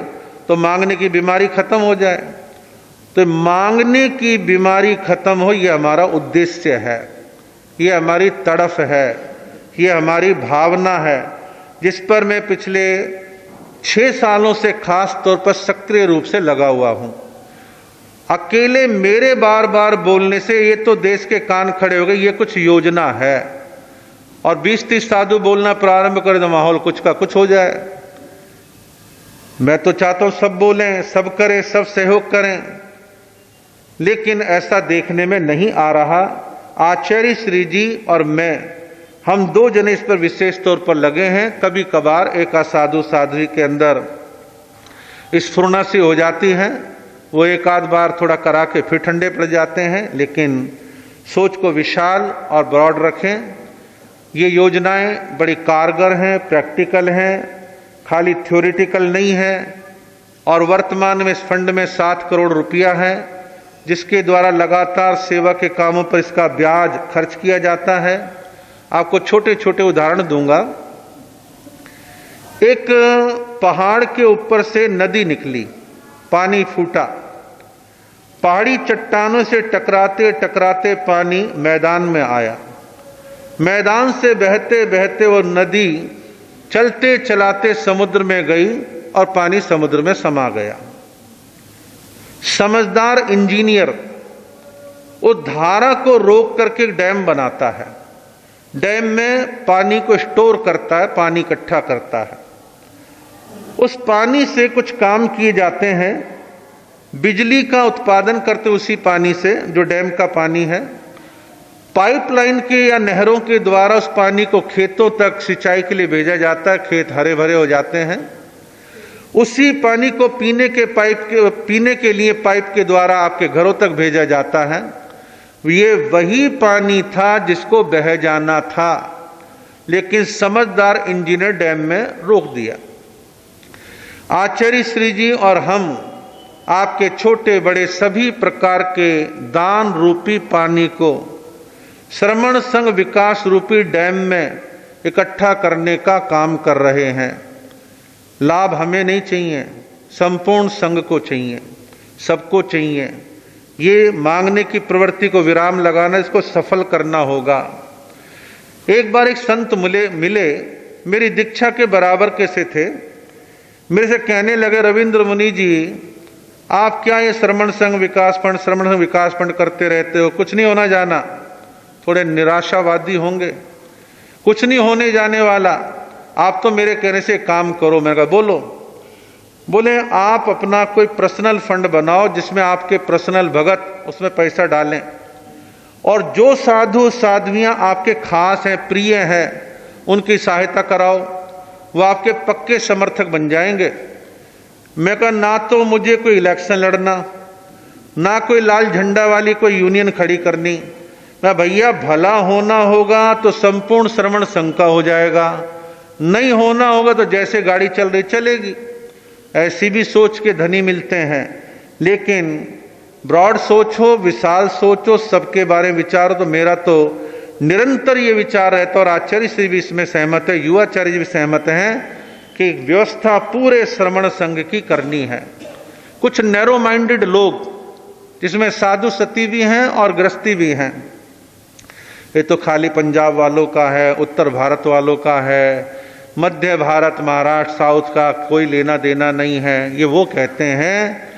Speaker 1: तो मांगने की बीमारी खत्म हो जाए। तो मांगने की बीमारी खत्म हो, यह हमारा उद्देश्य है, यह हमारी तड़फ है, यह हमारी भावना है, जिस पर मैं पिछले 6 सालों से खास तौर पर सक्रिय रूप से लगा हुआ हूं। अकेले मेरे बार बार बोलने से ये तो देश के कान खड़े हो गए, ये कुछ योजना है। और 20-30 साधु बोलना प्रारंभ करें तो माहौल कुछ का कुछ हो जाए। मैं तो चाहता हूं सब बोलें, सब करें, सब सहयोग करें, लेकिन ऐसा देखने में नहीं आ रहा। आचार्य श्री जी और मैं, हम 2 जने इस पर विशेष तौर पर लगे हैं। कभी कभार एक साधु साध्वी के अंदर स्फुरना सी हो जाती है, वो एक आध बार थोड़ा करा के फिर ठंडे पड़ जाते हैं, लेकिन सोच को विशाल और ब्रॉड रखें। ये योजनाएं बड़ी कारगर हैं, प्रैक्टिकल हैं, खाली थ्योरेटिकल नहीं है। और वर्तमान में इस फंड में 7 करोड़ रुपया है, जिसके द्वारा लगातार सेवा के कामों पर इसका ब्याज खर्च किया जाता है। आपको छोटे छोटे उदाहरण दूंगा। एक पहाड़ के ऊपर से नदी निकली, पानी फूटा, पहाड़ी चट्टानों से टकराते टकराते पानी मैदान में आया। मैदान से बहते बहते वो नदी चलते चलाते समुद्र में गई और पानी समुद्र में समा गया। समझदार इंजीनियर उस धारा को रोक करके डैम बनाता है, डैम में पानी को स्टोर करता है, पानी इकट्ठा करता है। उस पानी से कुछ काम किए जाते हैं, बिजली का उत्पादन करते उसी पानी से जो डैम का पानी है। पाइपलाइन के या नहरों के द्वारा उस पानी को खेतों तक सिंचाई के लिए भेजा जाता है, खेत हरे भरे हो जाते हैं। उसी पानी को पीने के लिए पाइप के द्वारा आपके घरों तक भेजा जाता है। ये वही पानी था जिसको बह जाना था, लेकिन समझदार इंजीनियर डैम में रोक दिया। आचार्य श्री जी और हम आपके छोटे बड़े सभी प्रकार के दान रूपी पानी को श्रमण संघ विकास रूपी डैम में इकट्ठा करने का काम कर रहे हैं। लाभ हमें नहीं चाहिए, संपूर्ण संघ को चाहिए, सबको चाहिए। ये मांगने की प्रवृत्ति को विराम लगाना, इसको सफल करना होगा। एक बार एक संत मिले, मेरी दीक्षा के बराबर कैसे थे, मेरे से कहने लगे, रविंद्र मुनि जी आप क्या ये श्रमण संघ विकास फंड करते रहते हो, कुछ नहीं होना जाना। थोड़े निराशावादी होंगे, कुछ नहीं होने जाने वाला, आप तो मेरे कहने से काम करो। मैं कहा बोलो। बोले आप अपना कोई पर्सनल फंड बनाओ जिसमें आपके पर्सनल भगत उसमें पैसा डालें, और जो साधु साध्वियां आपके खास हैं, प्रिय हैं, उनकी सहायता कराओ, वो आपके पक्के समर्थक बन जाएंगे। मैं कहा ना तो मुझे कोई इलेक्शन लड़ना, ना कोई लाल झंडा वाली कोई यूनियन खड़ी करनी। मैं भैया भला होना होगा तो संपूर्ण श्रवण संघ का हो जाएगा, नहीं होना होगा तो जैसे गाड़ी चल रही चलेगी। ऐसी भी सोच के धनी मिलते हैं, लेकिन ब्रॉड सोच हो, विशाल सोच हो, सबके बारे में विचारो। तो मेरा तो निरंतर ये विचार रहता, और आचार्य श्री भी इसमें सहमत है, युवाचार्य जी भी सहमत हैं कि व्यवस्था पूरे श्रमण संघ की करनी है। कुछ नैरो माइंडेड लोग, जिसमें साधु सती भी हैं और गृहस्थी भी हैं, ये तो खाली पंजाब वालों का है, उत्तर भारत वालों का है, मध्य भारत महाराष्ट्र साउथ का कोई लेना देना नहीं है। ये वो कहते हैं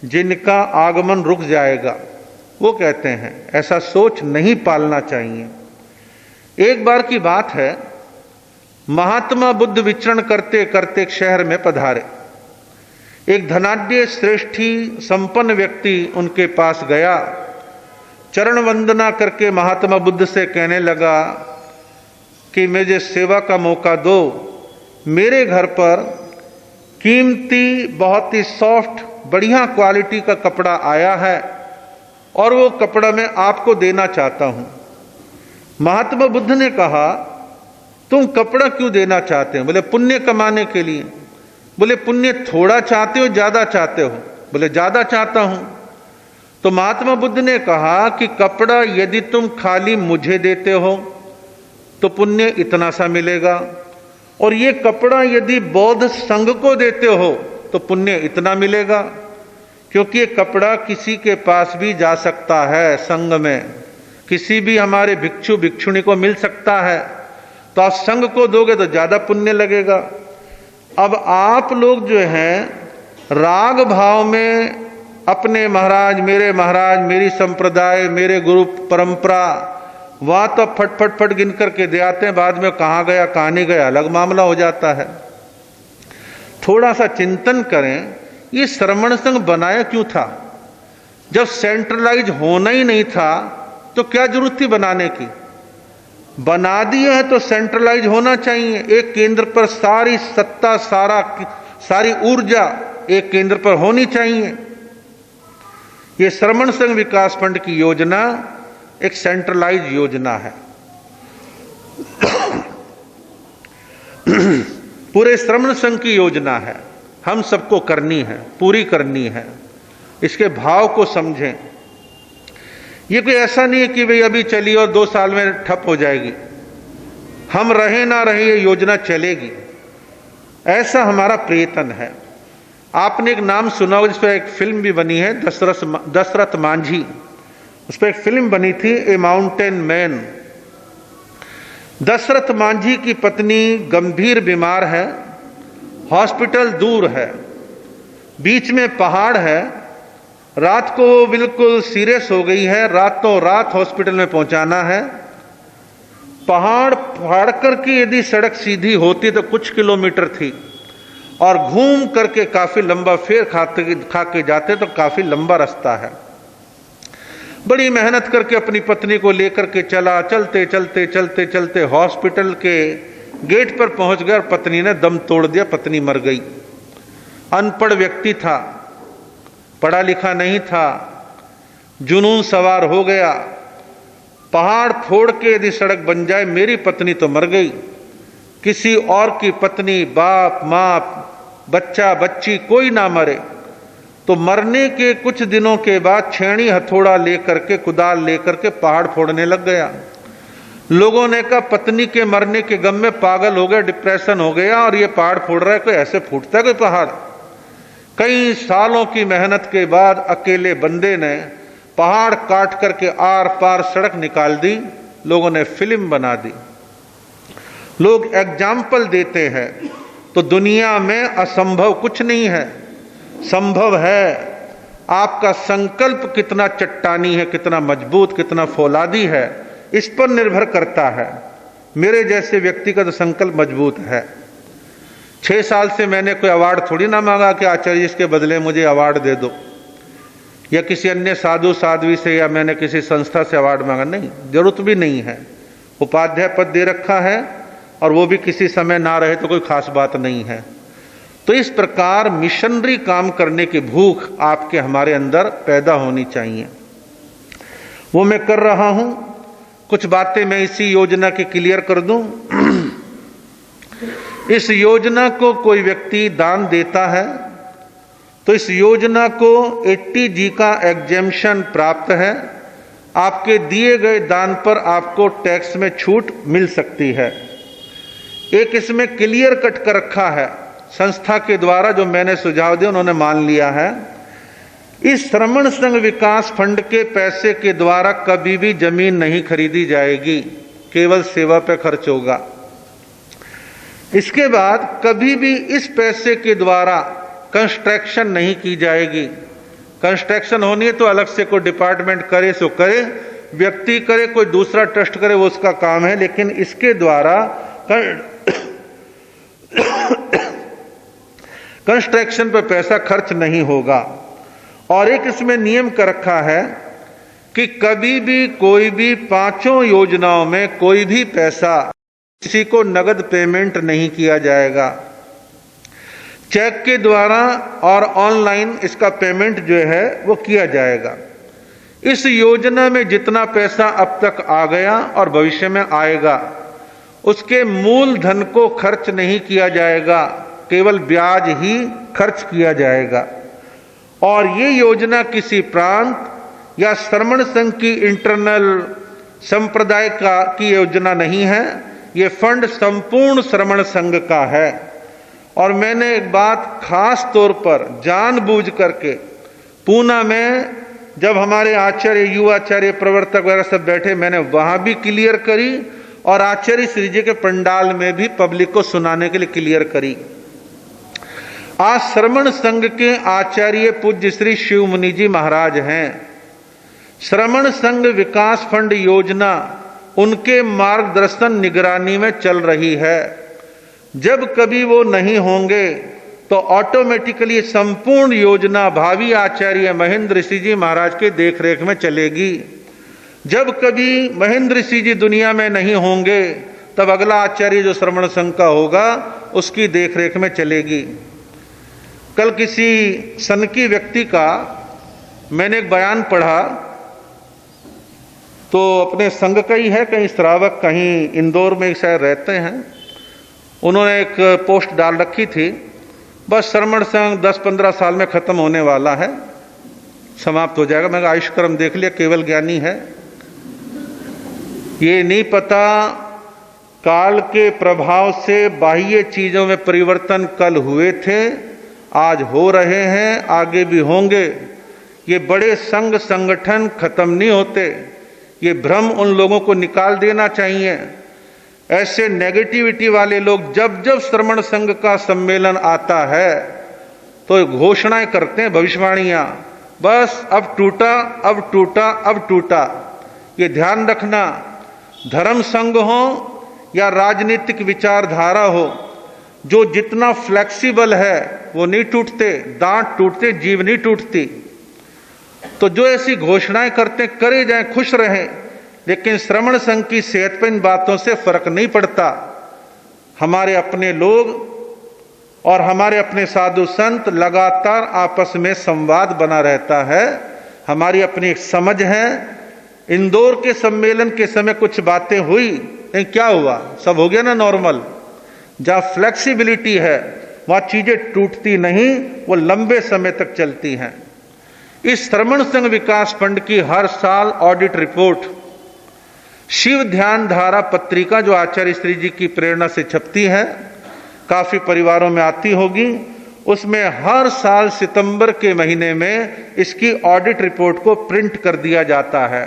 Speaker 1: जिनका आगमन रुक जाएगा, वो कहते हैं। ऐसा सोच नहीं पालना चाहिए। एक बार की बात है, महात्मा बुद्ध विचरण करते करते एक शहर में पधारे। एक धनाढ्य श्रेष्ठी संपन्न व्यक्ति उनके पास गया, चरण वंदना करके महात्मा बुद्ध से कहने लगा कि मुझे सेवा का मौका दो। मेरे घर पर कीमती बहुत ही सॉफ्ट बढ़िया क्वालिटी का कपड़ा आया है, और वो कपड़ा मैं आपको देना चाहता हूं। महात्मा बुद्ध ने कहा, तुम कपड़ा क्यों देना चाहते हो? बोले पुण्य कमाने के लिए। बोले पुण्य थोड़ा चाहते हो ज्यादा चाहते हो? बोले ज्यादा चाहता हूं। तो महात्मा बुद्ध ने कहा कि कपड़ा यदि तुम खाली मुझे देते हो तो पुण्य इतना सा मिलेगा, और ये कपड़ा यदि बौद्ध संघ को देते हो तो पुण्य इतना मिलेगा, क्योंकि ये कपड़ा किसी के पास भी जा सकता है, संघ में किसी भी हमारे भिक्षु भिक्षुणी को मिल सकता है, तो आप संघ को दोगे तो ज्यादा पुण्य लगेगा। अब आप लोग जो हैं राग भाव में अपने महाराज, मेरी संप्रदाय, मेरे गुरु परंपरा, वहां तो फट फट फट गिन करके दे आते हैं, बाद में कहां गया कहां नहीं गया अलग मामला हो जाता है। थोड़ा सा चिंतन करें, ये श्रमण संघ बनाया क्यों था? जब सेंट्रलाइज होना ही नहीं था तो क्या जरूरत थी बनाने की? बना दिया है तो सेंट्रलाइज होना चाहिए। एक केंद्र पर सारी सत्ता, सारी ऊर्जा एक केंद्र पर होनी चाहिए। ये श्रमण संघ विकास फंड की योजना एक सेंट्रलाइज योजना है। पूरे श्रमण संघ की योजना है, हम सबको करनी है, पूरी करनी है। इसके भाव को समझें। ये कोई ऐसा नहीं है कि भाई अभी चली और 2 साल में ठप हो जाएगी। हम रहे ना रहे ये योजना चलेगी, ऐसा हमारा प्रयत्न है। आपने एक नाम सुना होगा, जिस पर एक फिल्म भी बनी है, दशरथ मांझी। उस पर एक फिल्म बनी थी, a mountain man. Dashrath Manjhi की पत्नी गंभीर बीमार है, हॉस्पिटल दूर है, बीच में पहाड़ है। रात को वो बिल्कुल सीरियस हो गई है, रातों रात हॉस्पिटल में पहुंचाना है। पहाड़ फाड़ करके यदि सड़क सीधी होती तो कुछ किलोमीटर थी, और घूम करके काफी लंबा फेर खा के जाते तो काफी लंबा रास्ता है। बड़ी मेहनत करके अपनी पत्नी को लेकर के चला, चलते चलते चलते चलते हॉस्पिटल के गेट पर पहुंच गया और पत्नी ने दम तोड़ दिया, पत्नी मर गई। अनपढ़ व्यक्ति था, पढ़ा लिखा नहीं था, जुनून सवार हो गया। पहाड़ फोड़ के यदि सड़क बन जाए, मेरी पत्नी तो मर गई, किसी और की पत्नी, बाप माँ, बच्चा बच्ची कोई ना मरे। तो मरने के कुछ दिनों के बाद छेनी हथौड़ा लेकर के, कुदाल लेकर के पहाड़ फोड़ने लग गया। लोगों ने कहा पत्नी के मरने के गम में पागल हो गया, डिप्रेशन हो गया, और ये पहाड़ फोड़ रहा है, कोई ऐसे फूटता है कोई पहाड़? कई सालों की मेहनत के बाद अकेले बंदे ने पहाड़ काट करके आर पार सड़क निकाल दी। लोगों ने फिल्म बना दी। लोग एग्जाम्पल देते हैं। तो दुनिया में असंभव कुछ नहीं है, संभव है। आपका संकल्प कितना चट्टानी है, कितना मजबूत, कितना फौलादी है, इस पर निर्भर करता है। मेरे जैसे व्यक्ति का तो संकल्प मजबूत है। 6 साल से मैंने कोई अवार्ड थोड़ी ना मांगा कि आचार्य इसके बदले मुझे अवार्ड दे दो, या किसी अन्य साधु साध्वी से, या मैंने किसी संस्था से अवार्ड मांगा। नहीं, जरूरत भी नहीं है। उपाध्याय पद दे रखा है, और वो भी किसी समय ना रहे तो कोई खास बात नहीं है। तो इस प्रकार मिशनरी काम करने की भूख आपके हमारे अंदर पैदा होनी चाहिए। वो मैं कर रहा हूं। कुछ बातें मैं इसी योजना की क्लियर कर दूं। इस योजना को कोई व्यक्ति दान देता है तो इस योजना को 80G का एग्जेम्पशन प्राप्त है। आपके दिए गए दान पर आपको टैक्स में छूट मिल सकती है। एक इसमें क्लियर कट कर रखा है संस्था के द्वारा, जो मैंने सुझाव दिया उन्होंने मान लिया है। इस श्रमण संघ विकास फंड के पैसे के द्वारा कभी भी जमीन नहीं खरीदी जाएगी, केवल सेवा पे खर्च होगा। इसके बाद कभी भी इस पैसे के द्वारा कंस्ट्रक्शन नहीं की जाएगी। कंस्ट्रक्शन होनी है तो अलग से कोई डिपार्टमेंट करे सो करे, व्यक्ति करे, कोई दूसरा ट्रस्ट करे, वो उसका काम है। लेकिन इसके द्वारा कंस्ट्रक्शन पर पैसा खर्च नहीं होगा। और एक इसमें नियम कर रखा है कि कभी भी कोई भी 5 योजनाओं में कोई भी पैसा किसी को नगद पेमेंट नहीं किया जाएगा। चेक के द्वारा और ऑनलाइन इसका पेमेंट जो है वो किया जाएगा। इस योजना में जितना पैसा अब तक आ गया और भविष्य में आएगा, उसके मूल धन को खर्च नहीं किया जाएगा, केवल ब्याज ही खर्च किया जाएगा। और ये योजना किसी प्रांत या श्रमण संघ की इंटरनल संप्रदाय की योजना नहीं है, ये फंड संपूर्ण श्रमण संघ का है। और मैंने एक बात खास तौर पर जानबूझ करके पूना में जब हमारे आचार्य, युवाचार्य, प्रवर्तक वगैरह सब बैठे, मैंने वहां भी क्लियर करी और आचार्य श्री जी के पंडाल में भी पब्लिक को सुनाने के लिए क्लियर करी। आज श्रमण संघ के आचार्य पूज्य श्री शिव मुनि जी महाराज हैं। श्रमण संघ विकास फंड योजना उनके मार्गदर्शन निगरानी में चल रही है। जब कभी वो नहीं होंगे तो ऑटोमेटिकली संपूर्ण योजना भावी आचार्य महेंद्र ऋषि जी महाराज के देखरेख में चलेगी। जब कभी महेंद्र ऋषि जी दुनिया में नहीं होंगे तब अगला आचार्य जो श्रमण संघ का होगा उसकी देखरेख में चलेगी। कल किसी सनकी व्यक्ति का मैंने एक बयान पढ़ा, तो अपने संघ का ही है, कहीं श्रावक, कहीं इंदौर में शायद रहते हैं। उन्होंने एक पोस्ट डाल रखी थी, बस श्रमण संघ 10-15 साल में खत्म होने वाला है, समाप्त हो जाएगा। मैं आयुष्क्रम देख लिया, केवल ज्ञानी है। ये नहीं पता काल के प्रभाव से बाह्य चीजों में परिवर्तन कल हुए थे, आज हो रहे हैं, आगे भी होंगे। ये बड़े संघ संगठन खत्म नहीं होते, ये भ्रम उन लोगों को निकाल देना चाहिए। ऐसे नेगेटिविटी वाले लोग जब जब श्रमण संघ का सम्मेलन आता है तो घोषणाएं करते हैं, भविष्यवाणियां, बस अब टूटा, अब टूटा, अब टूटा। ये ध्यान रखना, धर्म संघ हो या राजनीतिक विचारधारा हो, जो जितना फ्लेक्सिबल है वो नहीं टूटते, दांत टूटते, जीव नहीं टूटती। तो जो ऐसी घोषणाएं करते करे जाएं, खुश रहें, लेकिन श्रमण संघ की सेहत पर इन बातों से फर्क नहीं पड़ता। हमारे अपने लोग और हमारे अपने साधु संत लगातार आपस में संवाद बना रहता है, हमारी अपनी एक समझ है। इंदौर के सम्मेलन के समय कुछ बातें हुई, लेकिन क्या हुआ, सब हो गया ना नॉर्मल। जहां फ्लेक्सिबिलिटी है वहां चीजें टूटती नहीं, वो लंबे समय तक चलती हैं। इस श्रमण संघ विकास फंड की हर साल ऑडिट रिपोर्ट शिव ध्यान धारा पत्रिका, जो आचार्य श्री जी की प्रेरणा से छपती है, काफी परिवारों में आती होगी, उसमें हर साल सितंबर के महीने में इसकी ऑडिट रिपोर्ट को प्रिंट कर दिया जाता है।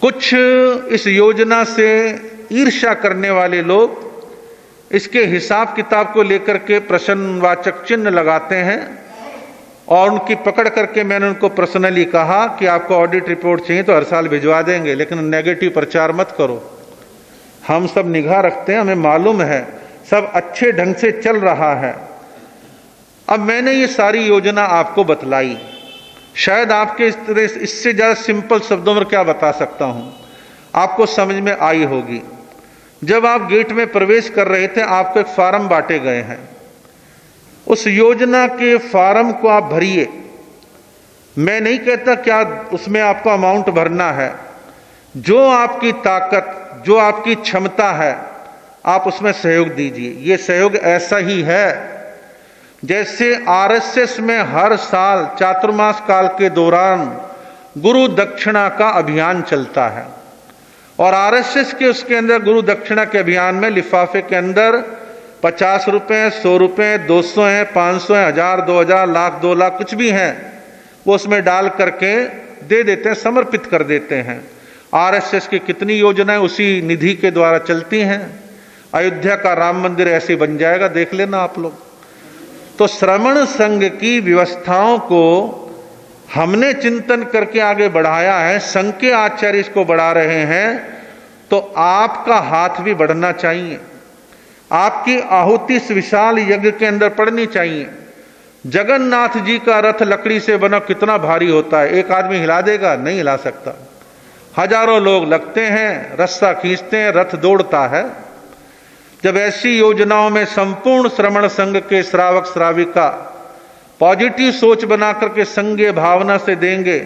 Speaker 1: कुछ इस योजना से ईर्ष्या करने वाले लोग इसके हिसाब किताब को लेकर के प्रश्नवाचक चिन्ह लगाते हैं और उनकी पकड़ करके मैंने उनको पर्सनली कहा कि आपको ऑडिट रिपोर्ट चाहिए तो हर साल भिजवा देंगे, लेकिन नेगेटिव प्रचार मत करो। हम सब निगाह रखते हैं, हमें मालूम है सब अच्छे ढंग से चल रहा है। अब मैंने ये सारी योजना आपको बतलाई, शायद आपके इससे ज्यादा सिंपल शब्दों में क्या बता सकता हूं, आपको समझ में आई होगी। जब आप गेट में प्रवेश कर रहे थे आपको एक फार्म बांटे गए हैं, उस योजना के फार्म को आप भरिए। मैं नहीं कहता क्या उसमें आपको अमाउंट भरना है, जो आपकी ताकत, जो आपकी क्षमता है, आप उसमें सहयोग दीजिए। ये सहयोग ऐसा ही है जैसे आरएसएस में हर साल चातुर्मास काल के दौरान गुरु दक्षिणा का अभियान चलता है, और आरएसएस के उसके अंदर गुरु दक्षिणा के अभियान में लिफाफे के अंदर 50 रुपए, 100 रुपए, 200 है, 500 है, 1000, 2000, लाख, 2 लाख, कुछ भी है, वो उसमें डाल करके दे देते हैं, समर्पित कर देते हैं। आरएसएस की कितनी योजनाएं उसी निधि के द्वारा चलती हैं। अयोध्या का राम मंदिर ऐसे बन जाएगा, देख लेना आप लोग। तो श्रमण संघ की व्यवस्थाओं को हमने चिंतन करके आगे बढ़ाया है, संघ के आचार्य इसको बढ़ा रहे हैं, तो आपका हाथ भी बढ़ना चाहिए, आपकी आहुति इस विशाल यज्ञ के अंदर पड़नी चाहिए। जगन्नाथ जी का रथ लकड़ी से बना कितना भारी होता है, एक आदमी हिला देगा? नहीं हिला सकता। हजारों लोग लगते हैं, रस्सा खींचते हैं, रथ दौड़ता है। जब ऐसी योजनाओं में संपूर्ण श्रमण संघ के श्रावक श्राविका पॉजिटिव सोच बना करके संघीय भावना से देंगे,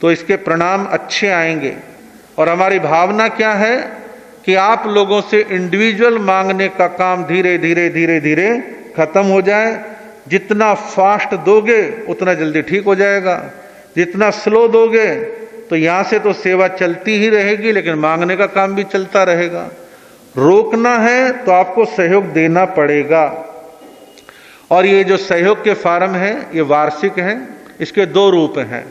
Speaker 1: तो इसके परिणाम अच्छे आएंगे। और हमारी भावना क्या है कि आप लोगों से इंडिविजुअल मांगने का काम धीरे धीरे धीरे धीरे खत्म हो जाए। जितना फास्ट दोगे उतना जल्दी ठीक हो जाएगा, जितना स्लो दोगे तो यहां से तो सेवा चलती ही रहेगी, लेकिन मांगने का काम भी चलता रहेगा। रोकना है तो आपको सहयोग देना पड़ेगा। और ये जो सहयोग के फार्म है ये वार्षिक हैं, इसके 2 रूप हैं।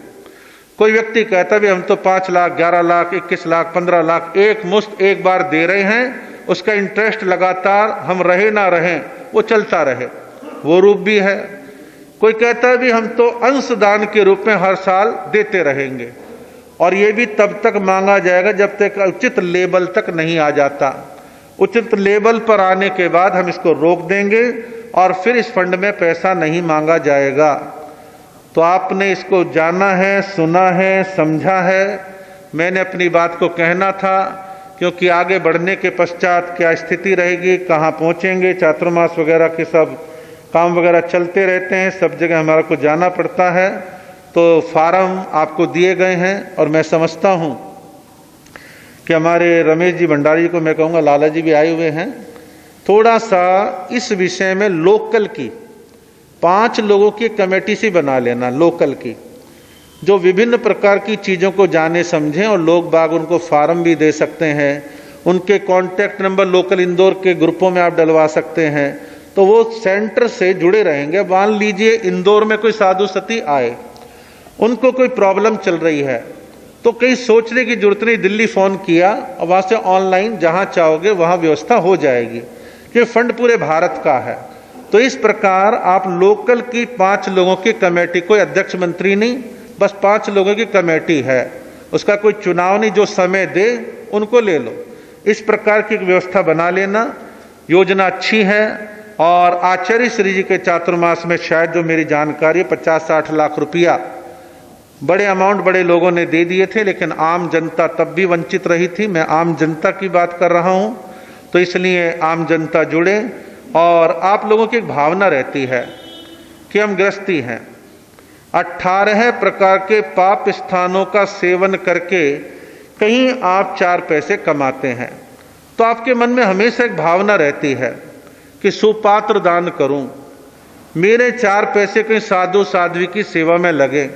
Speaker 1: कोई व्यक्ति कहता भी हम तो 5 लाख, 11 लाख, 21 लाख, 15 लाख एक मुश्त एक बार दे रहे हैं, उसका इंटरेस्ट लगातार हम रहे ना रहें वो चलता रहे, वो रूप भी है। कोई कहता है भी हम तो अंशदान के रूप में हर साल देते रहेंगे, और ये भी तब तक मांगा जाएगा जब तक उचित लेवल तक नहीं आ जाता। उचित लेवल पर आने के बाद हम इसको रोक देंगे और फिर इस फंड में पैसा नहीं मांगा जाएगा। तो आपने इसको जाना है, सुना है, समझा है। मैंने अपनी बात को कहना था, क्योंकि आगे बढ़ने के पश्चात क्या स्थिति रहेगी, कहाँ पहुंचेंगे, चातुर्मास वगैरह के सब काम वगैरह चलते रहते हैं, सब जगह हमारा को जाना पड़ता है। तो फार्म आपको दिए गए हैं, और मैं समझता हूं कि हमारे रमेश जी भंडारी जी को मैं कहूँगा, लाला जी भी आए हुए हैं, थोड़ा सा इस विषय में लोकल की 5 लोगों की कमेटी सी बना लेना, लोकल की, जो विभिन्न प्रकार की चीज़ों को जाने समझें, और लोग बाग उनको फार्म भी दे सकते हैं। उनके कॉन्टैक्ट नंबर लोकल इंदौर के ग्रुपों में आप डलवा सकते हैं, तो वो सेंटर से जुड़े रहेंगे। मान लीजिए इंदौर में कोई साधु सती आए, उनको कोई प्रॉब्लम चल रही है, तो कहीं सोचने की जरूरत नहीं, दिल्ली फोन किया और वहां से ऑनलाइन जहां चाहोगे वहां व्यवस्था हो जाएगी। ये फंड पूरे भारत का है। तो इस प्रकार आप लोकल की 5 लोगों की कमेटी, कोई अध्यक्ष मंत्री नहीं, बस 5 लोगों की कमेटी है, उसका कोई चुनाव नहीं, जो समय दे उनको ले लो। इस प्रकार की व्यवस्था बना लेना, योजना अच्छी है। और आचार्य श्री जी के चातुर्मास में शायद जो मेरी जानकारी 50-60 लाख रुपया बड़े अमाउंट बड़े लोगों ने दे दिए थे, लेकिन आम जनता तब भी वंचित रही थी। मैं आम जनता की बात कर रहा हूं, तो इसलिए आम जनता जुड़े। और आप लोगों की एक भावना रहती है कि हम गृहस्थी हैं, 18 प्रकार के पाप स्थानों का सेवन करके कहीं आप 4 पैसे कमाते हैं, तो आपके मन में हमेशा एक भावना रहती है कि सुपात्र दान करूं, मेरे 4 पैसे कहीं साधु साध्वी की सेवा में लगे।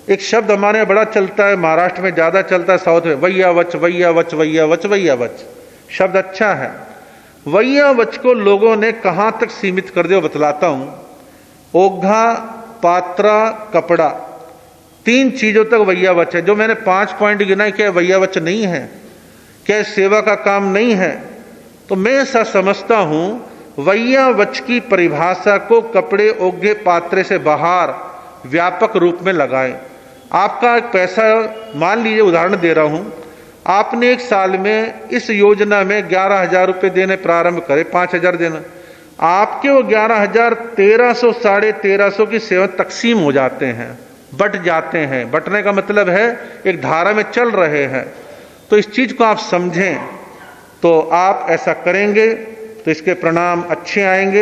Speaker 1: एक शब्द हमारे यहाँ बड़ा चलता है, महाराष्ट्र में ज्यादा चलता है, साउथ में, वैयावच वैयावच वैयावच वैयावच शब्द अच्छा है। वैयावच को लोगों ने कहां तक सीमित कर दिया बतलाता हूं। ओघा, पात्रा, कपड़ा, 3 चीजों तक वैयावच है। जो मैंने 5 पॉइंट गिना, क्या वैयावच नहीं है? क्या सेवा का काम नहीं है? तो मैं ऐसा समझता हूं वैयावच की परिभाषा को कपड़े, ओघे, पात्रे से बाहर व्यापक रूप में लगाएं। आपका एक पैसा, मान लीजिए उदाहरण दे रहा हूं, आपने 1 साल में इस योजना में 11,000 रुपये देने प्रारंभ करे, 5,000 देना, आपके वो 11,000 1300 साढ़े 1300 की सेवा तकसीम हो जाते हैं, बट जाते हैं। बटने का मतलब है एक धारा में चल रहे हैं। तो इस चीज को आप समझें, तो आप ऐसा करेंगे तो इसके परिणाम अच्छे आएंगे।